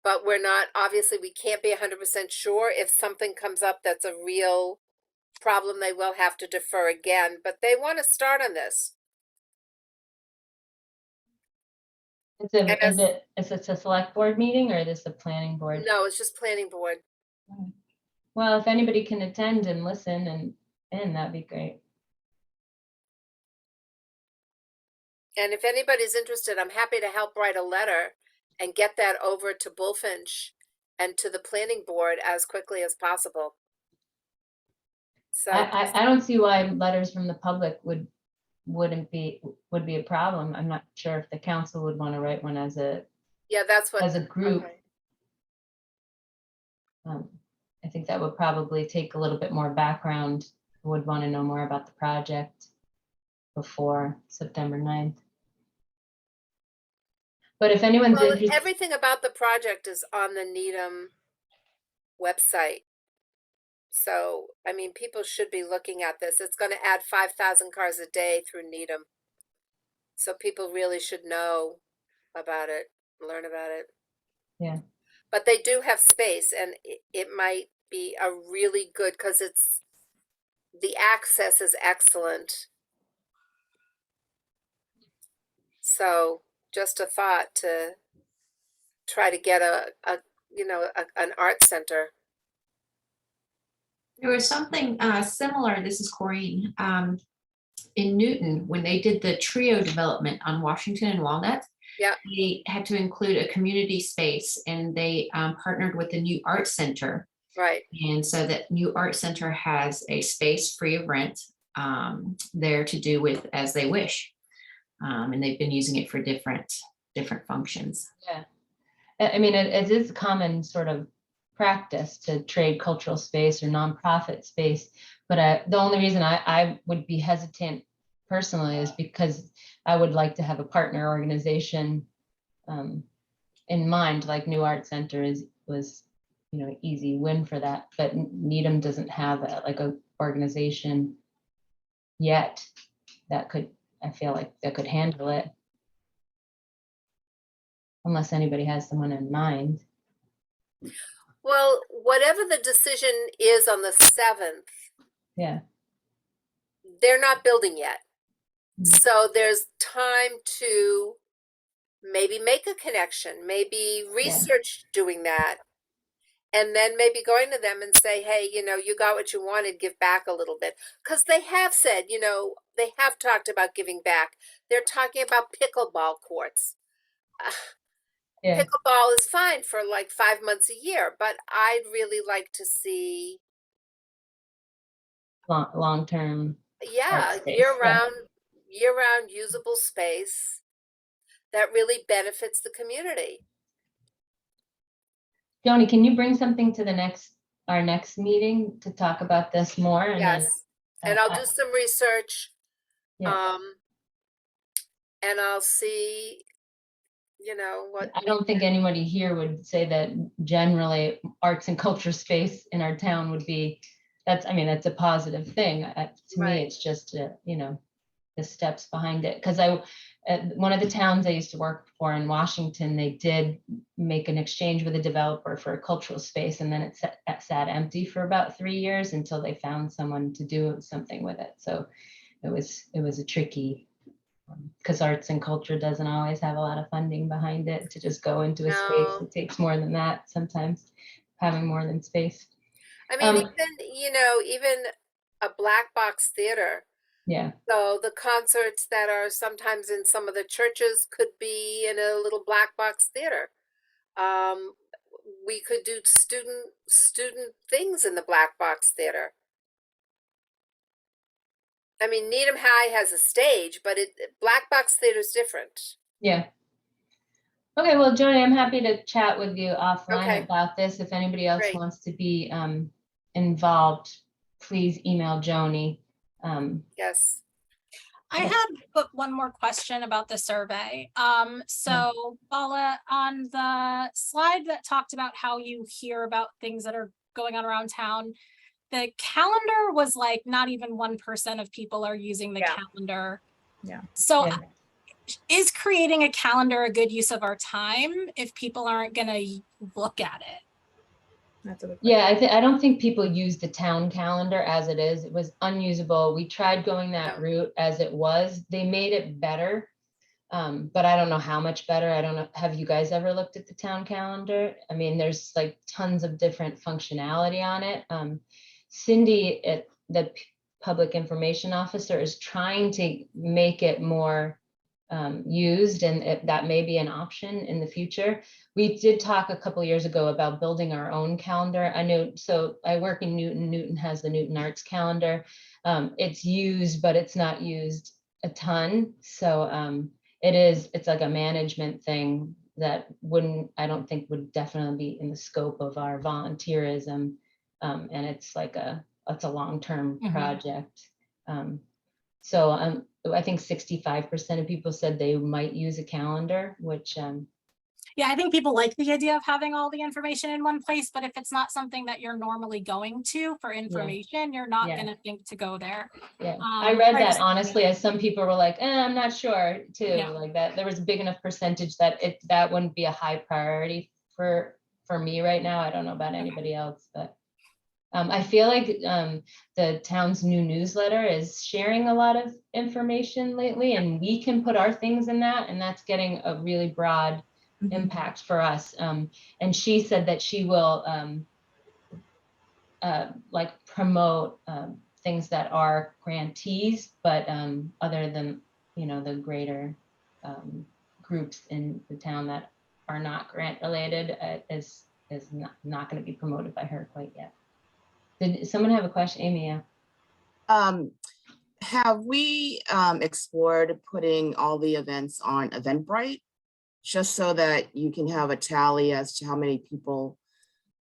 But we're not, obviously, we can't be 100% sure. If something comes up that's a real problem, they will have to defer again, but they want to start on this. Is it a select board meeting or is this a planning board? No, it's just planning board. Well, if anybody can attend and listen and that'd be great. And if anybody's interested, I'm happy to help write a letter and get that over to Bullfinch and to the planning board as quickly as possible. So I don't see why letters from the public would be a problem. I'm not sure if the council would want to write one as a yeah, that's what. group. Okay. I think that would probably take a little bit more background, would want to know more about the project before September 9th. But if anyone's Well, interested, everything about the project is on the Needham website. So, I mean, people should be looking at this. It's going to add 5,000 cars a day through Needham. So people really should know about it, learn about it. Yeah. But they do have space, and it might be a really good, because the access is excellent. So just a thought to try to get an art center. There was something similar, this is Corinne, in Newton, when they did the trio development on Washington and Walnut. Yeah. They had to include a community space, and they partnered with the New Art Center. Right. And so that New Art Center has a space free of rent there to do with as they wish. And they've been using it for different functions. yeah, I mean, it is common sort of practice to trade cultural space or nonprofit space. But the only reason I would be hesitant personally is because I would like to have a partner organization in mind, like New Art Center was easy win for that. But Needham doesn't have a organization yet that I feel like that could handle it. Unless anybody has someone in mind. Well, whatever the decision is on the 7th, Yeah. they're not building yet. Mm. So there's time to maybe make a connection, maybe research doing that, and then maybe going to them and say, hey, you got what you wanted, give back a little bit. Because they have said, they have talked about giving back. They're talking about pickleball courts. Yeah. Pickleball is fine for like 5 months a year, but I'd really like to see Long-term. yeah, space, year-round usable space that really benefits the community. Joni, can you bring something to our next meeting to talk about this more? And Yes. then, And I'll do some research. Yeah. And I'll see, what. I don't think anybody here would say that generally arts and culture space in our town would be, that's a positive thing. To Right. me, it's just, the steps behind it. Because one of the towns I used to work for in Washington, they did make an exchange with a developer for a cultural space, and then it sat empty for about 3 years until they found someone to do something with it. So it was a tricky, because arts and culture doesn't always have a lot of funding behind it to just go into a space. No. It takes more than that sometimes, having more than space. I mean, even a black box theater. Yeah, So the concerts that are sometimes in some of the churches could be in a little black box theater. We could do student things in the black box theater. I mean, Needham High has a stage, but black box theater is different. yeah. Okay, well, Joni, I'm happy to chat with you offline Okay. about this. If anybody else Great. wants to be involved, please email Joni. Yes. I had put one more question about the survey. So Paula, on the slide that talked about how you hear about things that are going on around town, the calendar was like not even 1% of people are using the Yeah. calendar. Yeah. So Yeah. is creating a calendar a good use of our time if people aren't gonna look at it? That's a good question. Yeah, I don't think people use the town calendar as it is. It was unusable. We tried going that No. route as it was. They made it better. But I don't know how much better. I don't know. Have you guys ever looked at the town calendar? I mean, there's like tons of different functionality on it. Cindy, the public information officer, is trying to make it more used, and that may be an option in the future. We did talk a couple years ago about building our own calendar. I know, so I work in Newton. Newton has the Newton Arts calendar. It's used, but it's not used a ton. So it's like a management thing that I don't think would definitely be in the scope of our volunteerism. And it's a long-term Mhm. project. So I think 65% of people said they might use a calendar, which Yeah, I think people like the idea of having all the information in one place, but if it's not something that you're normally going to for information, you're not Yeah. gonna think to go there. yeah, I read I that just- honestly, as some people were like, I'm not sure too, Yeah. like that. There was a big enough percentage that that wouldn't be a high priority for me right now. I don't know about anybody else, but I feel like the town's new newsletter is sharing a lot of information lately, and we can put our things in that, and that's getting a really broad impact for us. And she said that she will like promote things that are grantees, but other than, the greater groups in the town that are not grant related is not going to be promoted by her quite yet. Did someone have a question? Amy? Yeah. Have we explored putting all the events on Eventbrite, just so that you can have a tally as to how many people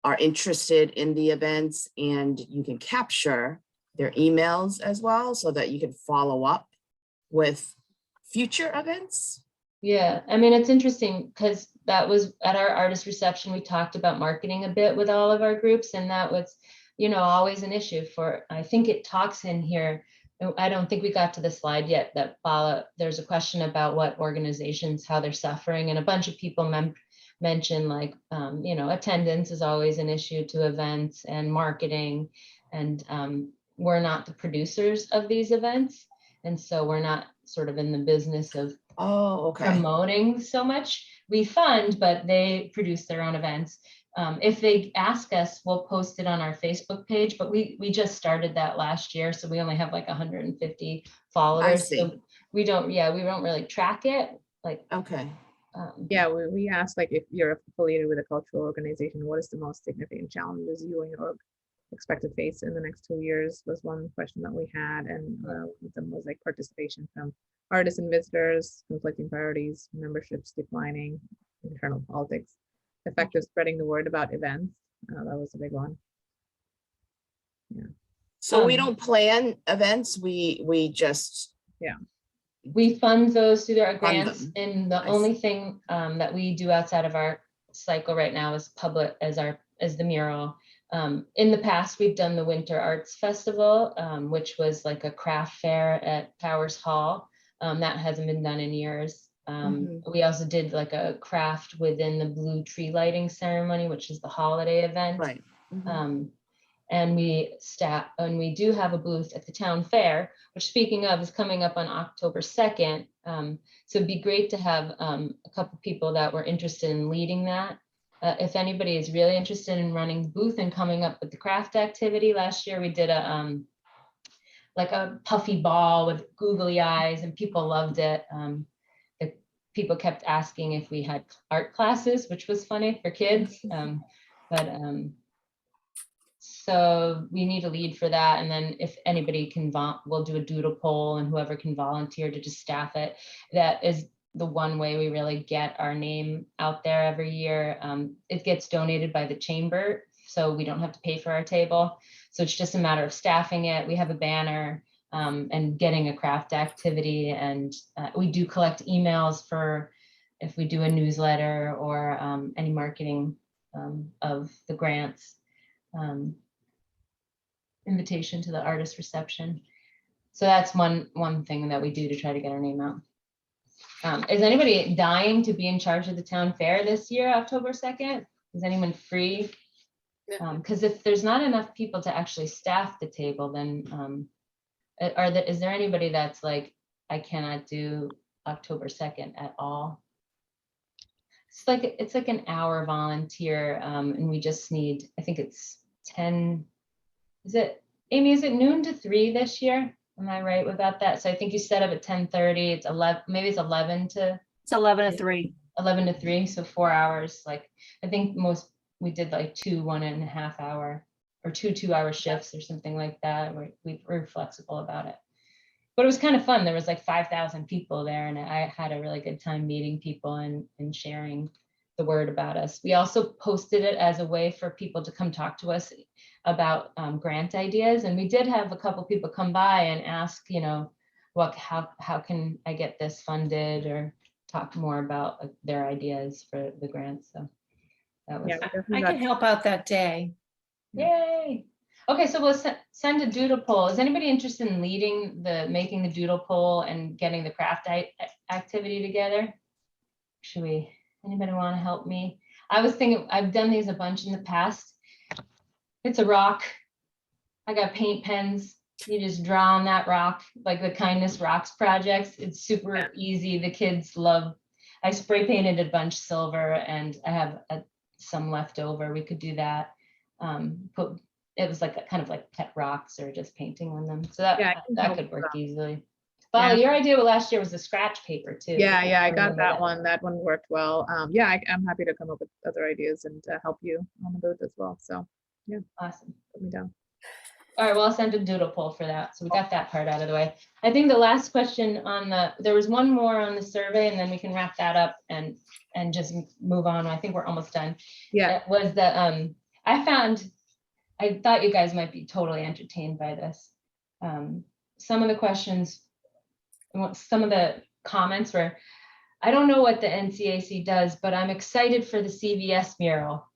are interested in the events, and you can capture their emails as well, so that you can follow up with future events? Yeah, I mean, it's interesting because that was at our artist reception. We talked about marketing a bit with all of our groups, and that was, always an issue I think it talks in here. I don't think we got to the slide yet that there's a question about what organizations, how they're suffering, and a bunch of people mentioned like, attendance is always an issue to events and marketing, and we're not the producers of these events. And so we're not sort of in the business of promoting so much. We fund, but they produce their own events. If they ask us, we'll post it on our Facebook page, but we just started that last year. So we only have like 150 followers. So we don't really track it. Yeah, we asked, like, if you're affiliated with a cultural organization, what is the most significant challenges you and your org expect to face in the next 2 years, was one question that we had. And one of them was like participation from artists and visitors, conflicting priorities, memberships declining, internal politics, effective spreading the word about events. That was a big one. Yeah. So we don't plan events, we just. Yeah. We fund those through our grants, them. and the only thing that we do outside of our cycle right now is as the mural. In the past, we've done the Winter Arts Festival, which was like a craft fair at Powers Hall. That hasn't been done in years. We also did like a craft within the Blue Tree Lighting Ceremony, which is the holiday event. Right. And we do have a booth at the town fair, which, speaking of, is coming up on October 2nd. So it'd be great to have a couple people that were interested in leading that. If anybody is really interested in running the booth and coming up with the craft activity, last year we did like a puffy ball with googly eyes, and people loved it. The people kept asking if we had art classes, which was funny for kids. So we need a lead for that. And then if anybody can, we'll do a doodle poll, and whoever can volunteer to just staff it. That is the one way we really get our name out there every year. It gets donated by the chamber, so we don't have to pay for our table. So it's just a matter of staffing it. We have a banner and getting a craft activity. And we do collect emails for if we do a newsletter or any marketing of the grants. Invitation to the artist reception. So that's one thing that we do to try to get our name out. Is anybody dying to be in charge of the town fair this year, October 2nd? Is anyone free? Because if there's not enough people to actually staff the table, then is there anybody that's like, I cannot do October 2nd at all? It's like an hour volunteer, and we just need, I think it's 10. Is it, Amy, is it noon to 3 this year? Am I right about that? So I think you set up at 10:30. It's 11, maybe it's 11 to. It's 11 to 3. 11 to 3, so 4 hours. Like, I think we did like 2 1.5 hour or 2 2-hour shifts or something like that. We're flexible about it. But it was kind of fun. There was like 5,000 people there, and I had a really good time meeting people and sharing the word about us. We also posted it as a way for people to come talk to us about grant ideas. And we did have a couple people come by and ask, how can I get this funded, or talk more about their ideas for the grants. So that was, I can help out that day. yay. Okay, so we'll send a doodle poll. Is anybody interested in making the doodle poll and getting the craft activity together? Anybody want to help me? I was thinking, I've done these a bunch in the past. It's a rock. I got paint pens. You just draw on that rock, like the Kindness Rocks projects. It's super easy. The kids love. I spray painted a bunch silver, and I have some left over. We could do that. It was like kind of like pet rocks or just painting on them. So that could work easily. Folly, your idea last year was the scratch paper too. Yeah, I got that one. That one worked well. I'm happy to come up with other ideas and help you on the boat as well. So yeah, awesome. Put me down. All right, well, I'll send a doodle poll for that. So we got that part out of the way. I think the last question there was one more on the survey, and then we can wrap that up and just move on. I think we're almost done. Yeah. It was I thought you guys might be totally entertained by this. Some of the questions, some of the comments were, I don't know what the NCAC does, but I'm excited for the CVS mural.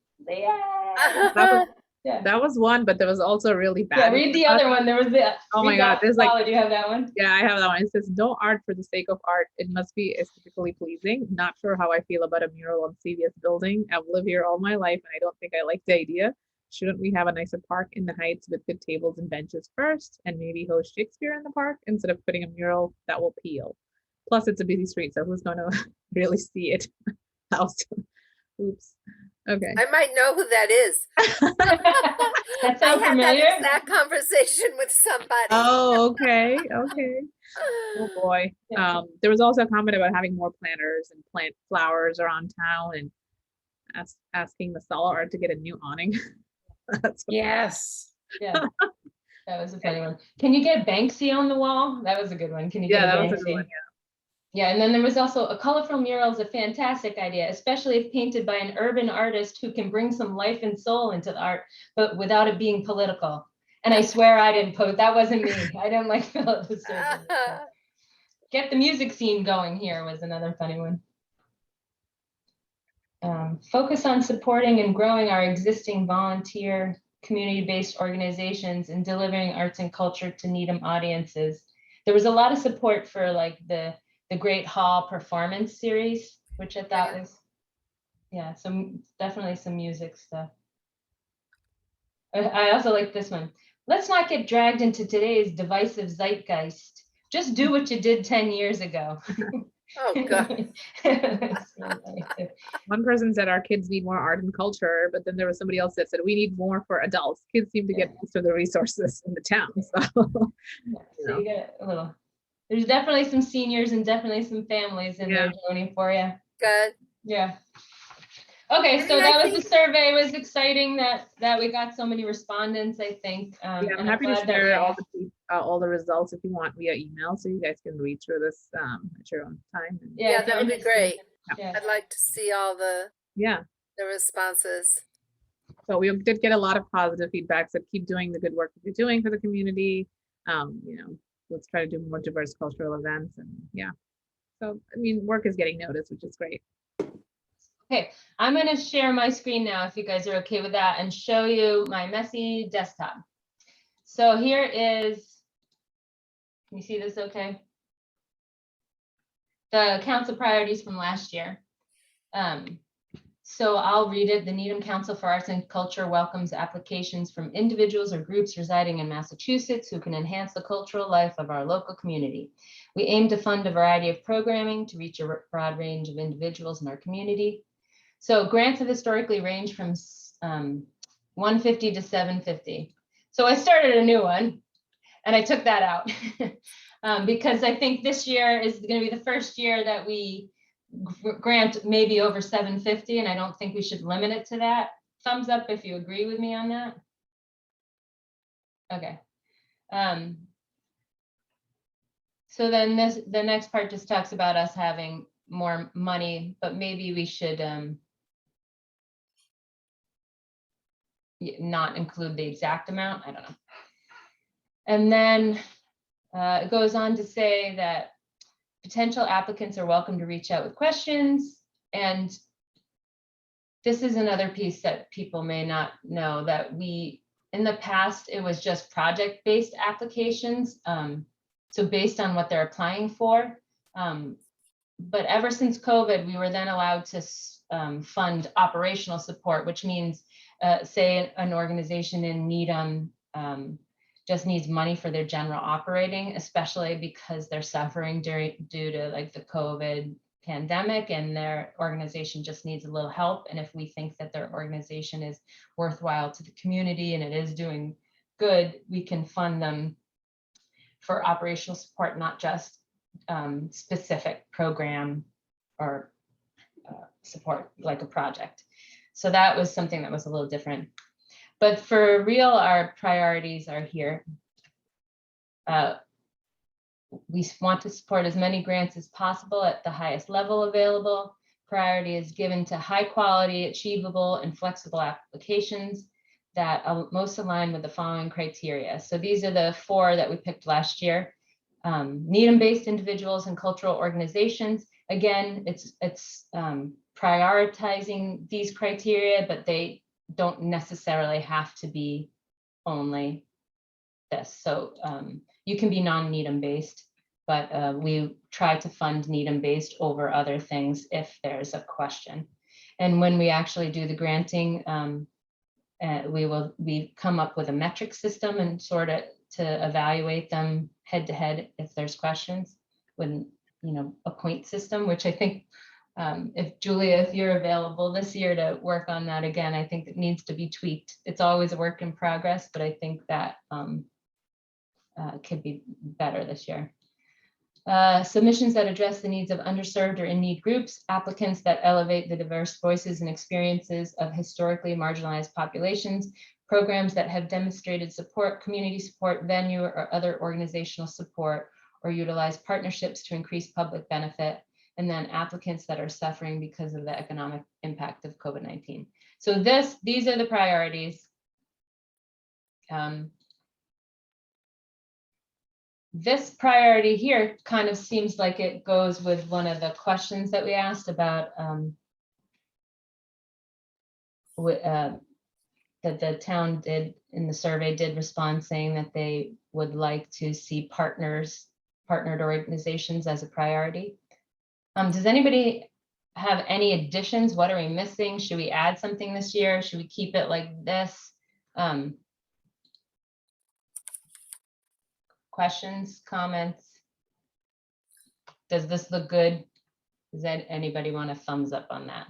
That was one, but there was also a really bad. Yeah, read the other one. There was the. Oh my God, there's like. Do you have that one? Yeah, I have that one. It says, "No art for the sake of art. It must be aesthetically pleasing." Not sure how I feel about a mural on CVS building. I've lived here all my life, and I don't think I like the idea. Shouldn't we have a nicer park in the Heights with good tables and benches first, and maybe host Shakespeare in the park instead of putting a mural that will peel? Plus, it's a busy street, so who's going to really see it? Oops. Okay. I might know who that is. That sounds familiar. That exact conversation with somebody. Oh, okay. Oh boy. There was also a comment about having more planters and plant flowers around town, and asking the Sala Art to get a new awning. Yes. Yeah. That was a funny one. Can you get Banksy on the wall? That was a good one. Can you get that Banksy? was a good one, Yeah, and then there was also a colorful mural is a fantastic idea, especially if painted by an urban artist who can bring some life and soul into the art, but without it being political. And I swear I didn't post, that wasn't me. I didn't like fill out the survey. Get the music scene going here was another funny one. Focus on supporting and growing our existing volunteer community-based organizations and delivering arts and culture to Needham audiences. There was a lot of support for like the Great Hall performance series, which I thought was, definitely some music stuff. I also like this one. Let's not get dragged into today's divisive zeitgeist. Just do what you did 10 years ago. Oh, God. One person said our kids need more art and culture, but then there was somebody else that said we need more for adults. Kids seem to get most of the resources in the town. So, So you get a little, there's definitely some seniors and definitely some families in there joining for you. Good. Yeah. Okay, so And I that was think- the survey. It was exciting that we got so many respondents, I think. yeah, I'm and happy to glad that we share asked. all the results if you want via email, so you guys can read through this at your own time. And Yeah, Yeah, that would be great. Yeah. I'd like to see all the yeah, responses. so we did get a lot of positive feedback. So keep doing the good work that you're doing for the community. You know, let's try to do more diverse cultural events, and yeah. So I mean, work is getting noticed, which is great. Okay, I'm gonna share my screen now, if you guys are okay with that, and show you my messy desktop. So here is, can you see this okay? The council priorities from last year. So I'll read it. The Needham Council for Arts and Culture welcomes applications from individuals or groups residing in Massachusetts who can enhance the cultural life of our local community. We aim to fund a variety of programming to reach a broad range of individuals in our community. So grants have historically ranged from 150 to 750. So I started a new one and I took that out because I think this year is going to be the first year that we grant maybe over 750, and I don't think we should limit it to that. Thumbs up if you agree with me on that. Okay. So then the next part just talks about us having more money, but maybe we should not include the exact amount. I don't know. And then it goes on to say that potential applicants are welcome to reach out with questions. And this is another piece that people may not know, that in the past, it was just project-based applications. So based on what they're applying for. But ever since COVID, we were then allowed to fund operational support, which means, say an organization in Needham just needs money for their general operating, especially because they're suffering due to like the COVID pandemic, and their organization just needs a little help. And if we think that their organization is worthwhile to the community and it is doing good, we can fund them for operational support, not just specific program or support like a project. So that was something that was a little different. But for real, our priorities are here. We want to support as many grants as possible at the highest level available. Priority is given to high quality, achievable, and flexible applications that most align with the following criteria. So these are the 4 that we picked last year. Needham-based individuals and cultural organizations. Again, it's prioritizing these criteria, but they don't necessarily have to be only this. So you can be non-Needham based, but we try to fund Needham based over other things if there's a question. And when we actually do the granting, we come up with a metric system and sort of to evaluate them head to head if there's questions, with a point system, which I think if Julia, if you're available this year to work on that again, I think it needs to be tweaked. It's always a work in progress, but I think that could be better this year. Submissions that address the needs of underserved or in-need groups, applicants that elevate the diverse voices and experiences of historically marginalized populations, programs that have demonstrated support, community support, venue, or other organizational support, or utilize partnerships to increase public benefit, and then applicants that are suffering because of the economic impact of COVID-19. So these are the priorities. This priority here kind of seems like it goes with one of the questions that we asked about that the town did in the survey, did respond saying that they would like to see partnered organizations as a priority. Does anybody have any additions? What are we missing? Should we add something this year? Should we keep it like this? Questions, comments? Does this look good? Does that, anybody want a thumbs up on that?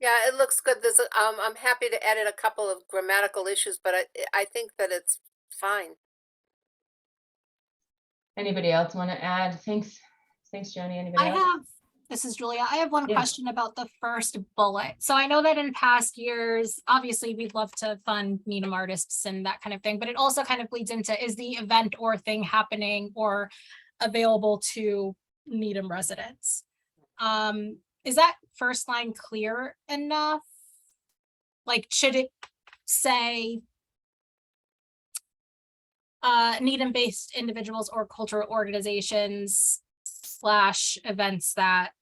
Yeah, it looks good. I'm happy to edit a couple of grammatical issues, but I think that it's fine. Anybody else want to add? Thanks, Joni. Anybody else? This is Julia. I have one Yeah. question about the first bullet. So I know that in past years, obviously we'd love to fund Needham artists and that kind of thing, but it also kind of bleeds into, is the event or thing happening or available to Needham residents? Is that first line clear enough? Like, should it say Needham-based individuals or cultural organizations / events that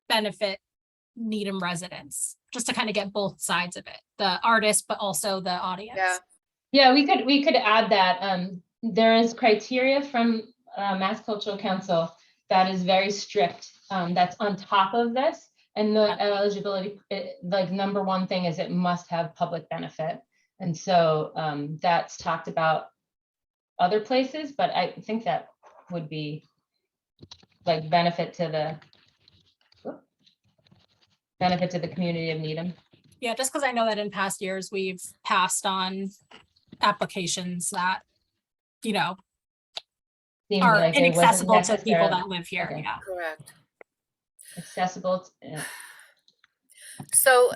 benefit Needham residents, just to kind of get both sides of it, the artist, but also the audience? Yeah. Yeah, we could add that. There is criteria from Mass Cultural Council that is very strict. That's on top of this, and the eligibility, like number one thing is it must have public benefit, and so that's talked about other places, but I think that would be like benefit to the community of Needham. Yeah, just because I know that in past years, we've passed on applications that, you know, Seemed are like it wasn't inaccessible to people necessarily that live here. Okay. Yeah. Correct. accessible. So,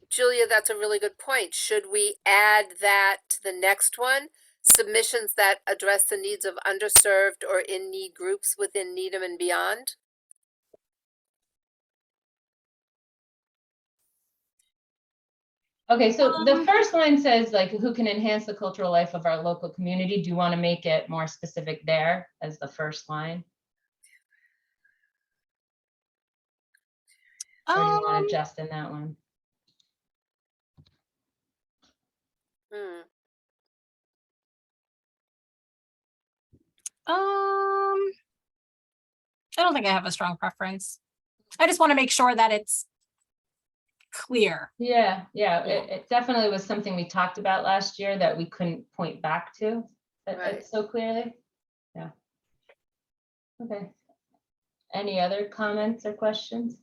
Julia, that's a really good point. Should we add that to the next one? Submissions that address the needs of underserved or in-need groups within Needham and beyond? Okay, so the first line says like who can enhance the cultural life of our local community. Do you want to make it more specific there as the first line? Or do you want to adjust in that one? I don't think I have a strong preference. I just want to make sure that it's clear. Yeah, it definitely was something we talked about last year that we couldn't point back to Right. so clearly. Yeah. Okay. Any other comments or questions?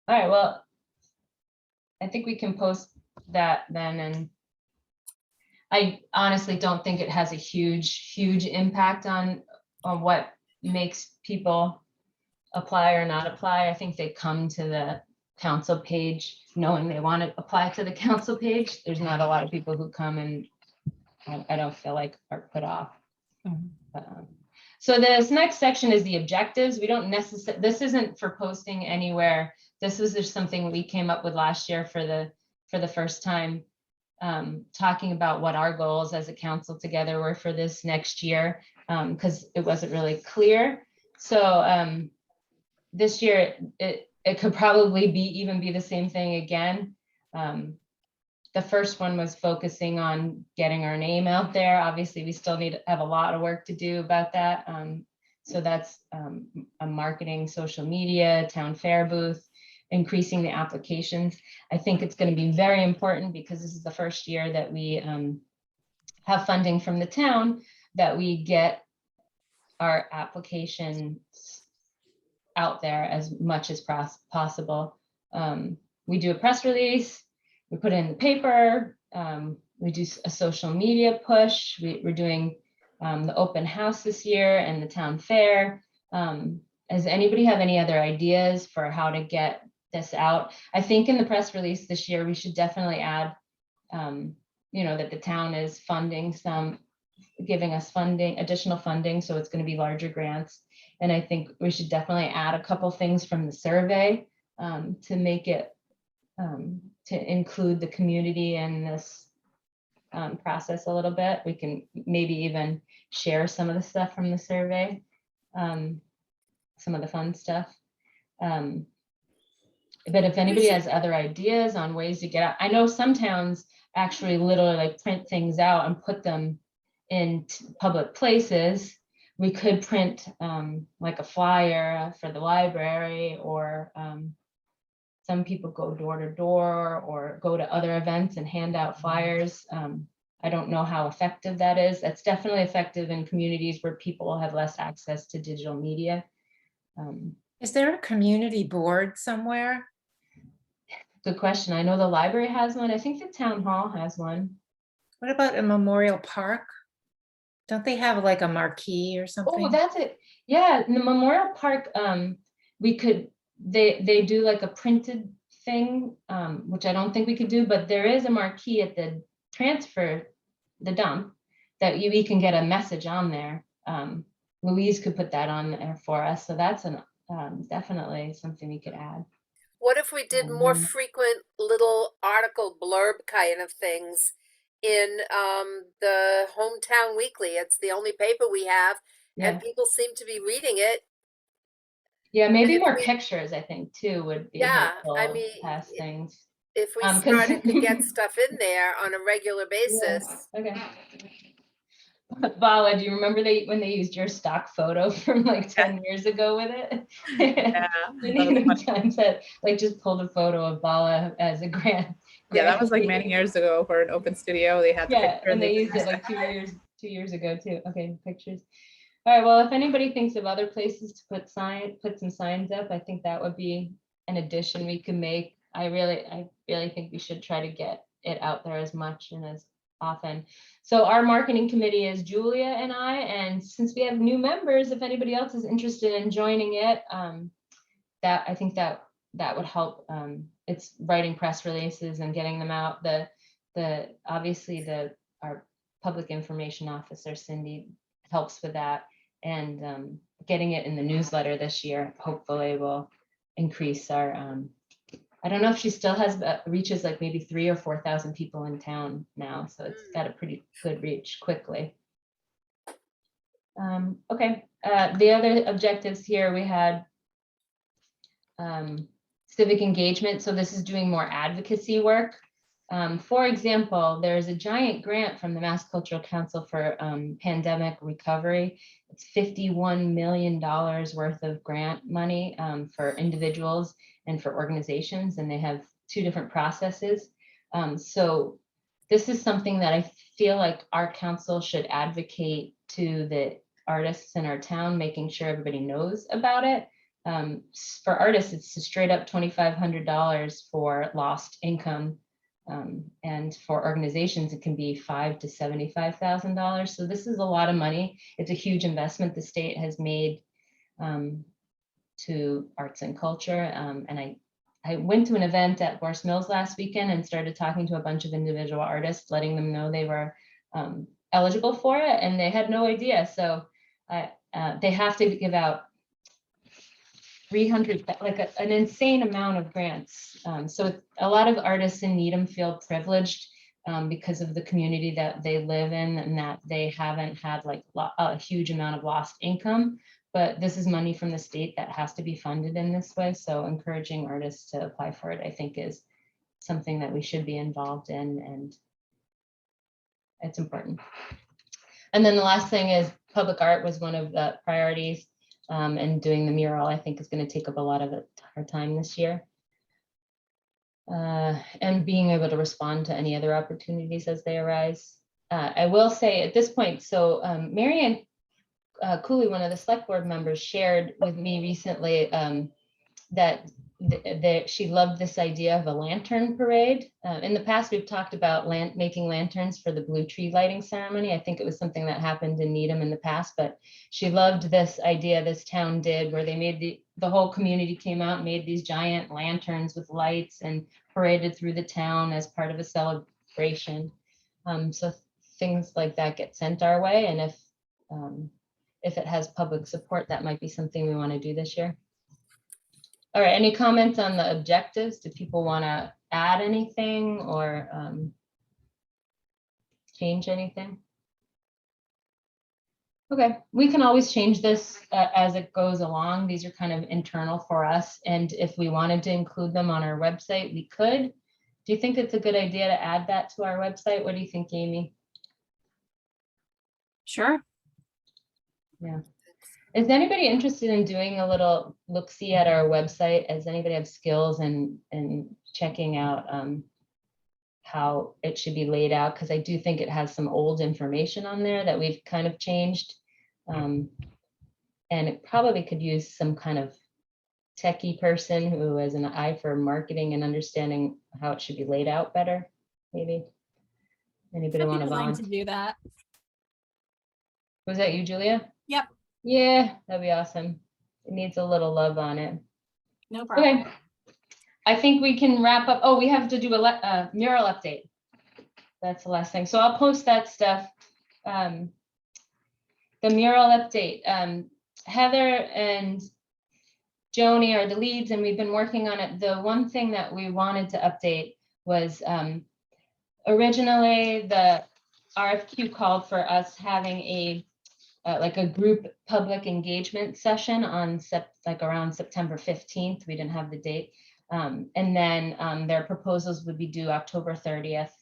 All right, well, I think we can post that then, and I honestly don't think it has a huge impact on what makes people apply or not apply. I think they come to the council page knowing they want to apply to the council page. There's not a lot of people who come and I don't feel like are put off. So this next section is the objectives. We don't necessarily, this isn't for posting anywhere. This was just something we came up with last year for the first time, talking about what our goals as a council together were for this next year, because it wasn't really clear. So this year it could probably even be the same thing again. The first one was focusing on getting our name out there. Obviously, we still have a lot of work to do about that. So that's a marketing, social media, town fair booth, increasing the applications. I think it's going to be very important because this is the first year that we have funding from the town, that we get our applications out there as much as possible. We do a press release, we put it in the paper, we do a social media push, we're doing the open house this year and the town fair. Does anybody have any other ideas for how to get this out? I think in the press release this year, we should definitely add, that the town is giving us additional funding, so it's going to be larger grants. And I think we should definitely add a couple things from the survey to make it, to include the community in this process a little bit. We can maybe even share some of the stuff from the survey, some of the fun stuff. But if anybody has other ideas on ways to get out, I know some towns actually literally like print things out and put them in public places. We could print like a flyer for the library, or some people go door to door or go to other events and hand out flyers. I don't know how effective that is. That's definitely effective in communities where people have less access to digital media. Is there a community board somewhere? Good question. I know the library has one. I think the town hall has one. What about a Memorial Park? Don't they have like a marquee or Oh, something? that's it. Yeah, in the Memorial Park, we could, they do like a printed thing, which I don't think we could do, but there is a marquee at the dump that we can get a message on there. Louise could put that on there for us. So that's definitely something we could add. What if we did more frequent little article blurb kind of things in the Hometown Weekly? It's the only paper we have, and Yeah. people seem to be reading it. Yeah, maybe if more we- pictures, I think, too, would be Yeah, helpful I mean, past things. If we 'cause- started to get stuff in there on a regular basis. Yeah, okay. Bala, do you remember when they used your stock photo from like 10 years ago with it? Yeah, The that was Needham funny. Times had like just pulled a photo of Bala as a grant. Yeah, that was like many years ago for an open studio. They had the Yeah, picture and they used it like 2 years ago too. Okay, pictures. All right, well, if anybody thinks of other places to put some signs up, I think that would be an addition we can make. I really think we should try to get it out there as much and as often. So our marketing committee is Julia and I, and since we have new members, if anybody else is interested in joining it, that I think that would help. It's writing press releases and getting them out. Obviously our public information officer, Cindy, helps with that, and getting it in the newsletter this year hopefully will increase our I don't know if she still has reaches like maybe 3,000 or 4,000 people in town now, so it's got a pretty good reach quickly. Okay, the other objectives here we had civic engagement. So this is doing more advocacy work. For example, there's a giant grant from the Mass Cultural Council for pandemic recovery. It's $51 million worth of grant money for individuals and for organizations, and they have 2 different processes. So this is something that I feel like our council should advocate to the artists in our town, making sure everybody knows about it. For artists, it's a straight up $2,500 for lost income. And for organizations, it can be $5,000 to $75,000. So this is a lot of money. It's a huge investment the state has made to arts and culture. And I went to an event at Gorse Mills last weekend and started talking to a bunch of individual artists, letting them know they were eligible for it, and they had no idea. So they have to give out 300, like an insane amount of grants. So a lot of artists in Needham feel privileged because of the community that they live in, and that they haven't had like a huge amount of lost income. But this is money from the state that has to be funded in this way. So encouraging artists to apply for it, I think, is something that we should be involved in, and it's important. And then the last thing is public art was one of the priorities. And doing the mural, I think, is going to take up a lot of our time this year. And being able to respond to any other opportunities as they arise. I will say at this point, so Marianne Cooley, one of the select board members, shared with me recently that she loved this idea of a lantern parade. In the past, we've talked about making lanterns for the Blue Tree lighting ceremony. I think it was something that happened in Needham in the past, but she loved this idea this town did, where they made the whole community came out and made these giant lanterns with lights and paraded through the town as part of a celebration. So things like that get sent our way, and if it has public support, that might be something we want to do this year. All right, any comments on the objectives? Do people want to add anything or change anything? Okay, we can always change this as it goes along. These are kind of internal for us. And if we wanted to include them on our website, we could. Do you think it's a good idea to add that to our website? What do you think, Amy? Sure. Yeah. Is anybody interested in doing a little look-see at our website? Does anybody have skills in checking out how it should be laid out, because I do think it has some old information on there that we've kind of changed. And it probably could use some kind of techie person who has an eye for marketing and understanding how it should be laid out better, maybe. Anybody I'd be want to willing to volunteer? do that. Was that you, Julia? Yep, Yeah, that'd be awesome. It needs a little love on it. no problem. Okay. I think we can wrap up. Oh, we have to do a mural update. That's the last thing. So I'll post that stuff. The mural update. Heather and Joni are the leads, and we've been working on it. The one thing that we wanted to update was originally the RFQ called for us having a like a group public engagement session on around September 15th. We didn't have the date. And then their proposals would be due October 30th.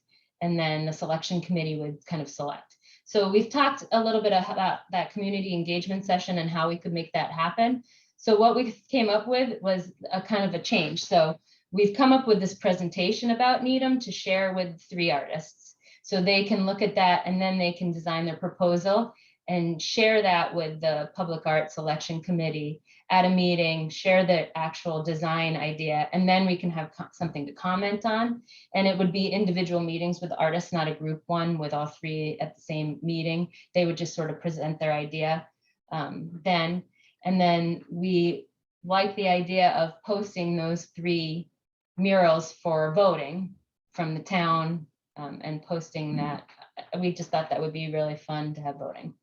And then the selection committee would kind of select. So we've talked a little bit about that community engagement session and how we could make that happen. So what we came up with was a kind of a change. So we've come up with this presentation about Needham to share with 3 artists. So they can look at that and then they can design their proposal and share that with the Public Art Selection Committee at a meeting, share the actual design idea, and then we can have something to comment on. And it would be individual meetings with artists, not a group one with all 3 at the same meeting. They would just sort of present their idea then. And then we like the idea of posting those 3 murals for voting from the town and posting that. We just thought that would be really fun to have voting.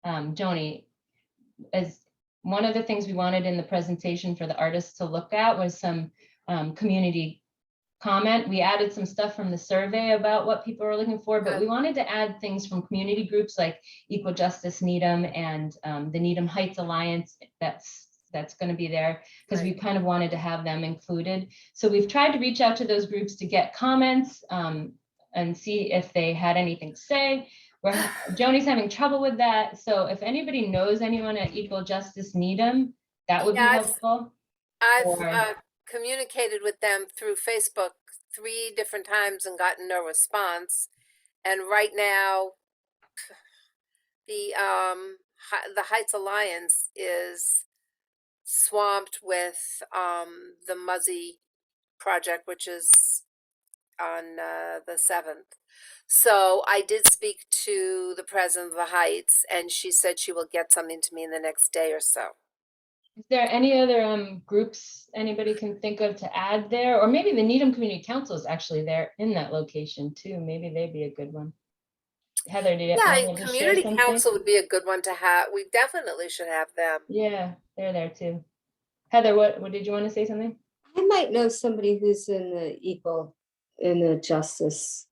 Joni, as one of the things we wanted in the presentation for the artists to look at was some community comment. We added some stuff from the survey about what people are looking for, but we wanted to add things from community groups like Equal Justice Needham and the Needham Heights Alliance that's going to be there, because we kind of wanted to have them included. So we've tried to reach out to those groups to get comments and see if they had anything to say. Joni's having trouble with that. So if anybody knows anyone at Equal Justice Needham, that would be helpful. I've communicated with them through Facebook 3 different times and gotten no response. And right now, the Heights Alliance is swamped with the Muzzy project, which is on the 7th. So I did speak to the president of the Heights, and she said she will get something to me in the next day or so. Is there any other groups anybody can think of to add there? Or maybe the Needham Community Council is actually there in that location too. Maybe they'd be a good one. Heather, did Yeah, community council would be a good one to have. We definitely should have them. Yeah, they're there too. Heather, what did you want to say something? I might know somebody who's in the justice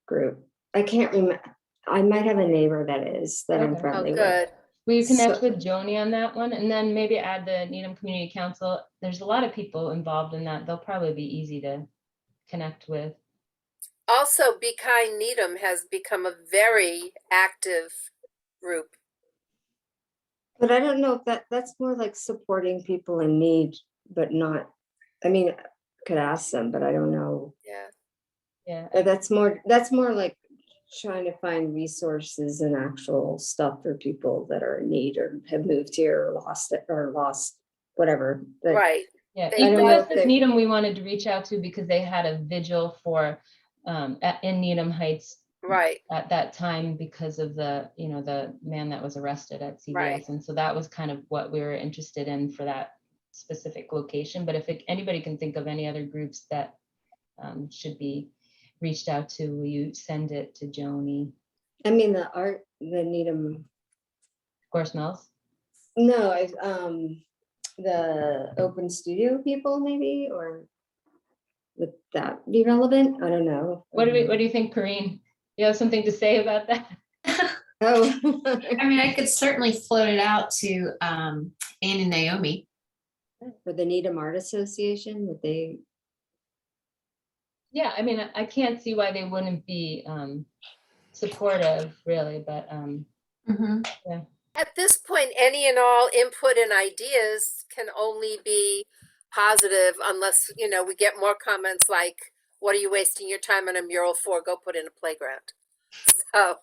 group. I can't remember. I might have a neighbor that I'm friendly with. Good. We connect with Joni on that one, and then maybe add the Needham Community Council. There's a lot of people involved in that. They'll probably be easy to connect with. Also, Be Kind Needham has become a very active group. But I don't know if that's more like supporting people in need, but not, I mean, I could ask them, but I don't know. Yeah. But that's more like trying to find resources and actual stuff for people that are in need or have moved here or lost whatever. But right. Yeah. I don't know if Needham we wanted to reach out to because they had a vigil for in Needham Heights right at that time because of the man that was arrested at CVS. Right. And so that was kind of what we were interested in for that specific location. But if anybody can think of any other groups that should be reached out to, will you send it to Joni? I mean, the Needham. Gorse Mills? No, the open studio people maybe, or would that be relevant? I don't know. What do you think, Corrine? You have something to say about that? Oh, I mean, I could certainly float it out to Ann and Naomi. For the Needham Art Association, would they? Yeah, I mean, I can't see why they wouldn't be supportive, really, but yeah. At this point, any and all input and ideas can only be positive unless, we get more comments like what are you wasting your time on a mural for? Go put in a playground. So,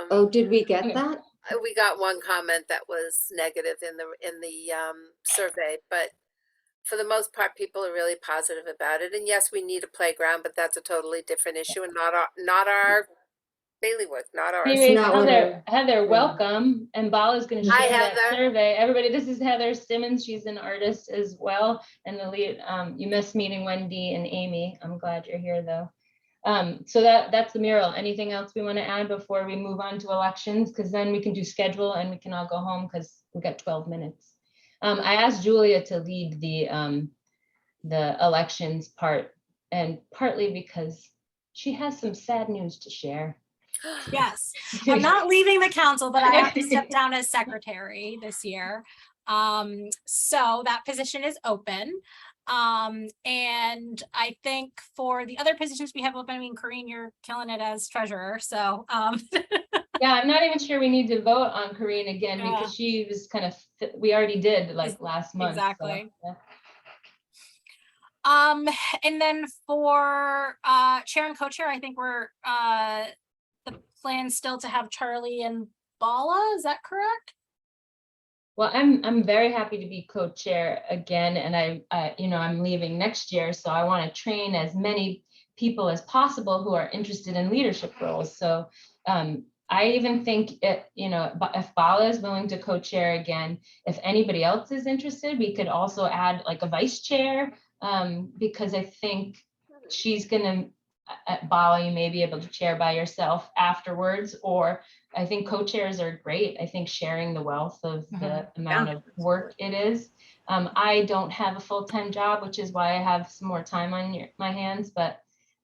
Oh, did we get Okay. that? we got one comment that was negative in the survey, but for the most part, people are really positive about it. And yes, we need a playground, but that's a totally different issue and not our bailiwick, not ours. Anyways, not what Heather, welcome. And Bala's going to Hi, share that Heather. survey. Everybody, this is Heather Simmons. She's an artist as well. And the lead, you missed meeting Wendy and Amy. I'm glad you're here though. So that's the mural. Anything else we want to add before we move on to elections? Because then we can do schedule and we can all go home because we got 12 minutes. I asked Julia to lead the elections part, and partly because she has some sad news to share. Yes, I'm not leaving the council, but I have to step down as secretary this year. So that position is open. And I think for the other positions we have open, I mean, Corinne, you're killing it as treasurer. So Yeah, I'm not even sure we need to vote on Corinne again Yeah. because she was kind of, we already did like last month. so, Exactly. yeah. And then for chair and co-chair, I think we're the plan still to have Charlie and Bala, is that correct? Well, I'm very happy to be co-chair again, and I'm leaving next year, so I want to train as many people as possible who are interested in leadership roles. So I even think if Bala is willing to co-chair again, if anybody else is interested, we could also add like a vice chair, because I think she's gonna, Bala, you may be able to chair by yourself afterwards, or I think co-chairs are great. I think sharing the wealth of the amount of work it is. I don't have a full-time job, which is why I have some more time on my hands, but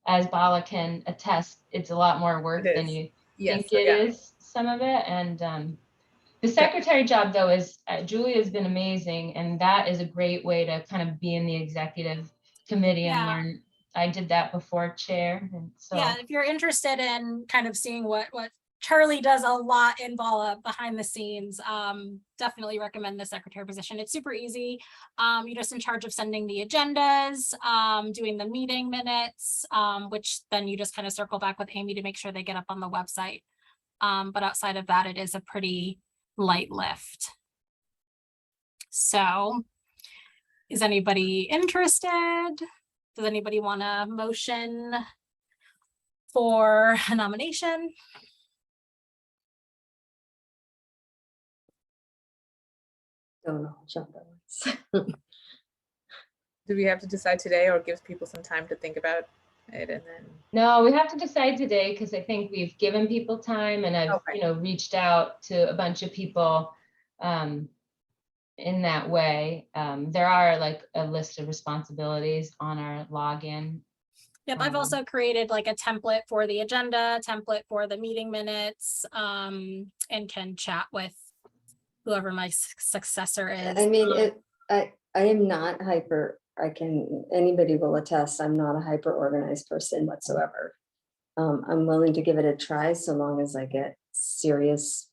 as Bala can attest, it's a lot more work than you think it is, some of it. And the secretary job though is, Julia has been amazing, and that is a great way to kind of be in the executive committee and learn. I did that before chair, and so. Yeah, if you're interested in kind of seeing what Charlie does a lot in Bala behind the scenes, definitely recommend the secretary position. It's super easy. You're just in charge of sending the agendas, doing the meeting minutes, which then you just kind of circle back with Amy to make sure they get up on the website. But outside of that, it is a pretty light lift. So is anybody interested? Does anybody want a motion for a nomination? Don't know, jump at once. Do we have to decide today or gives people some time to think about it and then? No, we have to decide today because I think we've given people time, and I've reached out to a bunch of people in that way. There are like a list of responsibilities on our login. Yep, I've also created like a template for the agenda, template for the meeting minutes, and can chat with whoever my successor is. I mean, I am not hyper, anybody will attest, I'm not a hyper organized person whatsoever. I'm willing to give it a try so long as I get serious,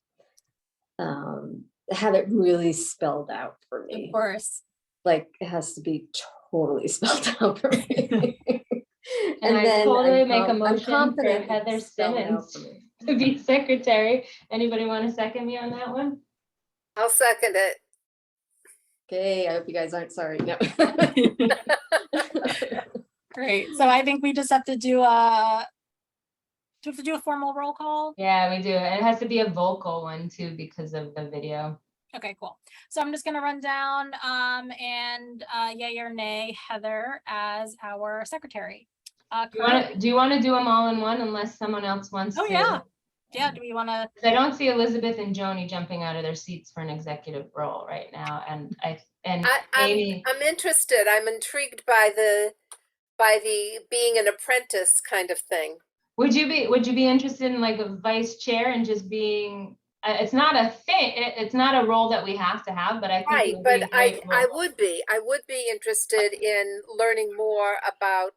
have it really spelled out for me. Of course. Like it has to be totally spelled out for me. And I then totally I'm make a I'm motion for confident Heather it's spelled out Simmons for me. to be secretary. Anybody want to second me on that one? I'll second it. Okay, I hope you guys aren't sorry. No. Great. So I think we just have to do a formal roll call. Yeah, we do. It has to be a vocal one too because of the video. Okay, cool. So I'm just gonna run down and yay or nay Heather as our secretary. Do you want to do them all in one unless someone else wants to? Yeah, do we want to? I don't see Elizabeth and Joni jumping out of their seats for an executive role right now, and Amy. I'm interested. I'm intrigued by the being an apprentice kind of thing. Would you be interested in like a vice chair and just being? It's not a thing. It's not a role that we have to have, but I think Right, but I would be interested in learning more about,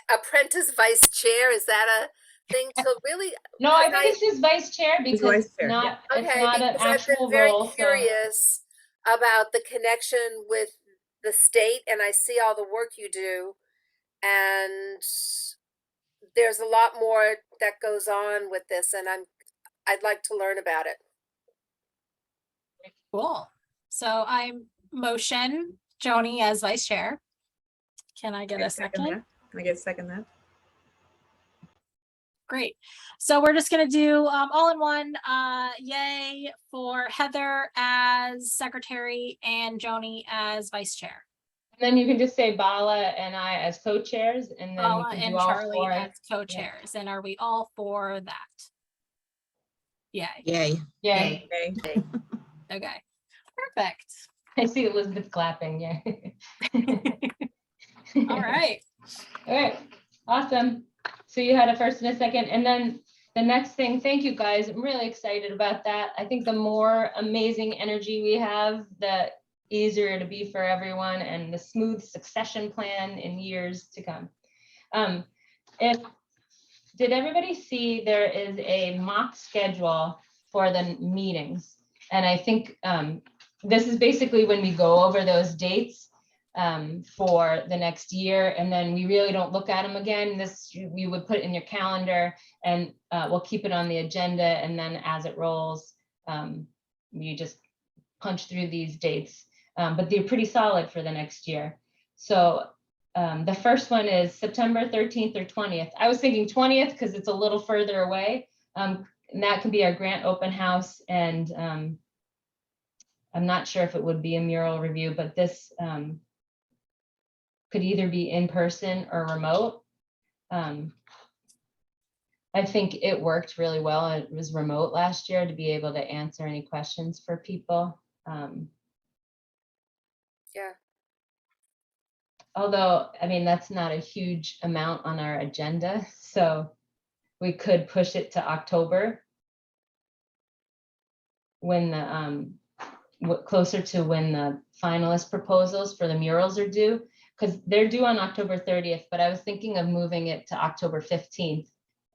apprentice vice chair. Is that a thing to really? No, I think it's just vice chair because it's not an because I've actual been very role. curious about the connection with the state, and I see all the work you do, And there's a lot more that goes on with this, and I'd like to learn about it. Cool. So I motion Joni as vice chair. Can I get I a second? that. Can I get a second that? Great. So we're just gonna do all in one. Yay for Heather as secretary and Joni as vice chair. And then you can just say Bala and I as co-chairs, and then we Bala can and do all Charlie four. as co-chairs. And are we all for that? Yay. Yay. Yay. Okay. Okay. Perfect. I see Elizabeth clapping, yeah. All right. All right, awesome. So you had a first and a second, and then the next thing, thank you guys. I'm really excited about that. I think the more amazing energy we have, the easier it'll be for everyone and the smooth succession plan in years to come. Did everybody see there is a mock schedule for the meetings? And I think this is basically when we go over those dates for the next year, and then we really don't look at them again. This, you would put it in your calendar, and we'll keep it on the agenda, and then as it rolls, you just punch through these dates. But they're pretty solid for the next year. So the first one is September 13th or 20th. I was thinking 20th because it's a little further away. And that can be our grant open house. And I'm not sure if it would be a mural review, but this could either be in person or remote. I think it worked really well. It was remote last year to be able to answer any questions for people. Yeah. Although, I mean, that's not a huge amount on our agenda, so we could push it to October when the closer to when the finalist proposals for the murals are due, because they're due on October 30th, but I was thinking of moving it to October 15th.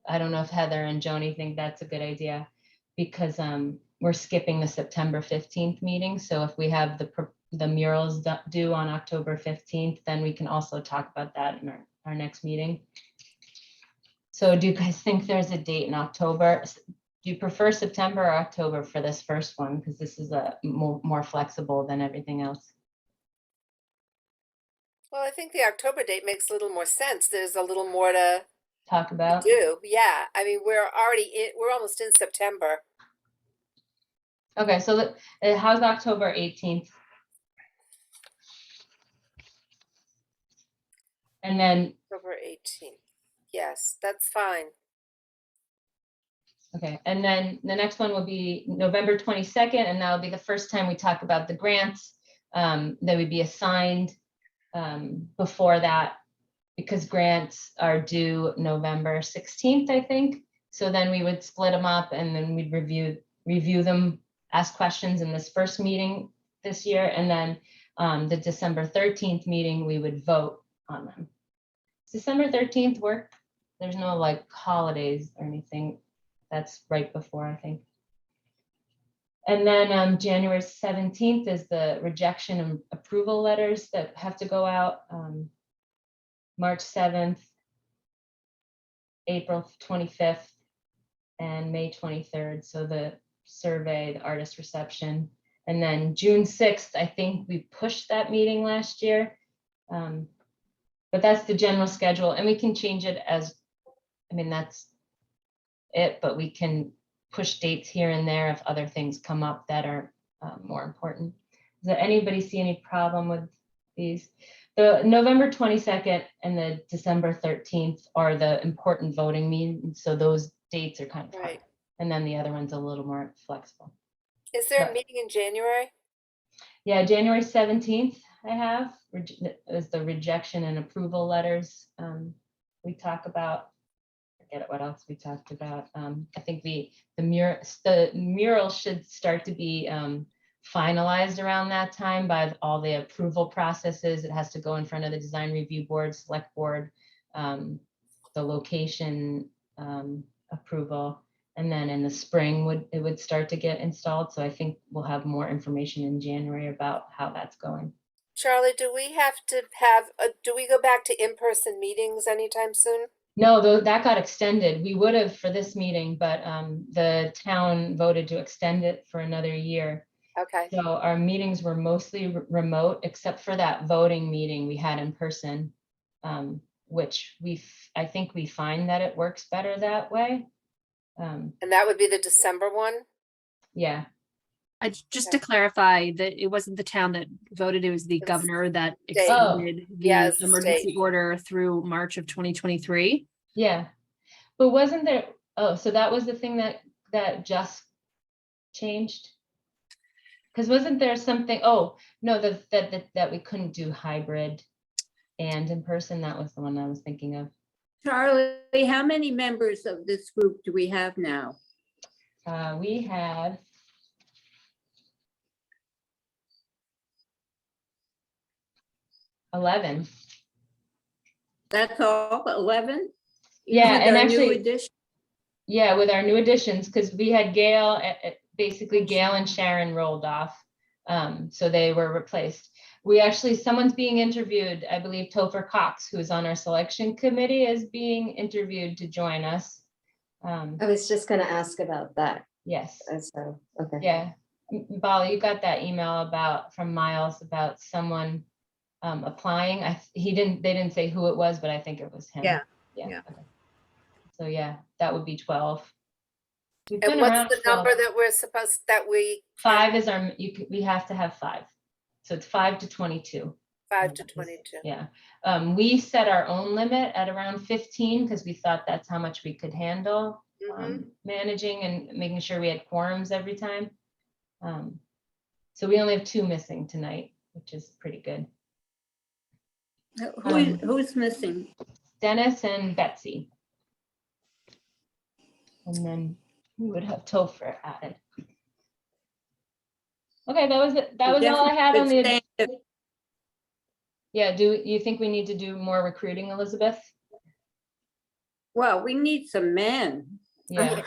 I don't know if Heather and Joni think that's a good idea, because we're skipping the September 15th meeting. So if we have the murals due on October 15th, then we can also talk about that in our next meeting. So do you guys think there's a date in October? Do you prefer September or October for this first one? Because this is a more flexible than everything else. Well, I think the October date makes a little more sense. There's a little more to Talk about. do. Yeah. I mean, we're almost in September. Okay, so how's October 18th? And then, October 18th. Yes, that's fine. okay, and then the next one will be November 22nd, and that'll be the first time we talk about the grants that would be assigned before that, because grants are due November 16th, I think. So then we would split them up, and then we'd review them, ask questions in this first meeting this year, and then the December 13th meeting, we would vote on them. December 13th work? There's no like holidays or anything. That's right before, I think. And then January 17th is the rejection and approval letters that have to go out. March 7th, April 25th, and May 23rd. So the survey, the artist reception. And then June 6th, I think we pushed that meeting last year. But that's the general schedule, and we can change it as, I mean, that's it, but we can push dates here and there if other things come up that are more important. Does anybody see any problem with these? The November 22nd and the December 13th are the important voting meetings, so those dates are kind of hard. Right. And then the other one's a little more flexible. Is there a But- meeting in January? Yeah, January 17th, I have, is the rejection and approval letters. We talk about, forget what else we talked about. I think the mural should start to be finalized around that time by all the approval processes. It has to go in front of the design review board, select board, the location approval. And then in the spring it would start to get installed. So I think we'll have more information in January about how that's going. Charlie, do we have to have, do we go back to in-person meetings anytime soon? No, though that got extended. We would have for this meeting, but the town voted to extend it for another year. Okay, So our meetings were mostly remote, except for that voting meeting we had in person, which I think we find that it works better that way. and that would be the December one? Yeah, Just to clarify that it wasn't the town that voted, it was the It's governor that state. extended Yeah, the it's the emergency state. order through March of 2023. yeah. But wasn't there, oh, so that was the thing that just changed? Because wasn't there something, oh, no, that we couldn't do hybrid and in person? That was the one I was thinking of. Charlie, how many members of this group do we have now? We have 11. That's all, 11? Yeah, With and our new actually, addition? yeah, with our new additions, because we had Gail, basically Gail and Sharon rolled off. So they were replaced. Someone's being interviewed, I believe Topher Cox, who's on our selection committee, is being interviewed to join us. I was just gonna ask about that. Yes, So, okay. yeah. Bala, you got that email from Miles about someone applying. They didn't say who it was, but I think it was him. Yeah. Okay. So yeah, that would be 12. We've And been what's around the 12. number that we're supposed, that we? 5 is we have to have 5. So it's 5 to 22. 5 to 22. Yeah. We set our own limit at around 15 because we thought that's how much we could handle managing and making sure we had quorums every time. So we only have 2 missing tonight, which is pretty good. Who's missing? Dennis and Betsy. And then we would have Topher added. Okay, that was it. That was all I had on the. Yeah, do you think we need to do more recruiting, Elizabeth? Well, we need some men. Yeah.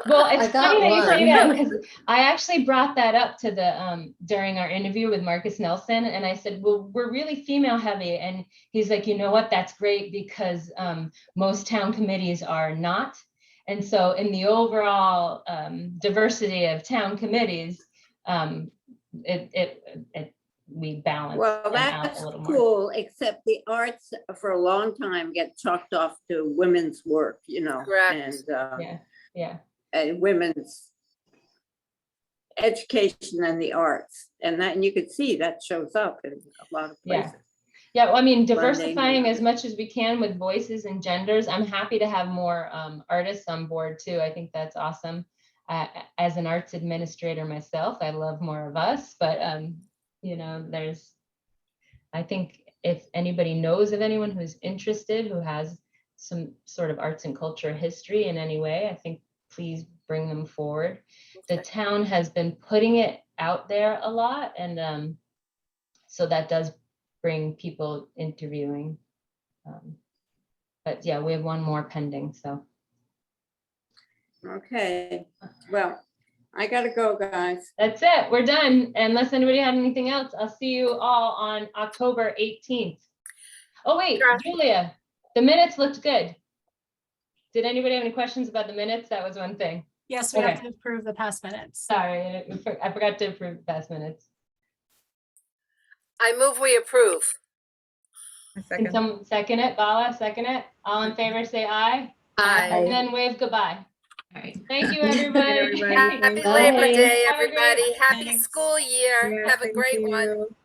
Well, it's I got funny that you say that one. because I actually brought that up to the during our interview with Marcus Nelson, and I said, well, we're really female heavy, and he's like, you know what, that's great because most town committees are not, and so in the overall diversity of town committees, we balance. Well, them out that's a little more. cool, except the arts for a long time get chalked off to women's work, Correct. Yeah. And women's education and the arts. And you could see that shows up in a lot of Yeah. places. Yeah, well, I mean, Blending. diversifying as much as we can with voices and genders. I'm happy to have more artists on board too. I think that's awesome. As an arts administrator myself, I love more of us, but I think if anybody knows of anyone who's interested, who has some sort of arts and culture history in any way, I think please bring them forward. The town has been putting it out there a lot, and so that does bring people interviewing. But yeah, we have one more pending, so. Okay, well, I gotta go, guys. That's it, we're done. Unless anybody had anything else, I'll see you all on October 18th. Oh wait, Sure. Julia, the minutes looked good. Did anybody have any questions about the minutes? That was one thing. Yes, we have Okay. to approve the past minutes. Sorry, I forgot to approve past minutes. I move we approve. A Can second. someone second it? Bala, second it? All in favor, say aye. Aye. And then wave goodbye. All right. Thank you, everybody. everybody. Happy Bye. Labor Day, Have a great everybody. Happy Thanks. school year. Yeah, Have a thank great one. you.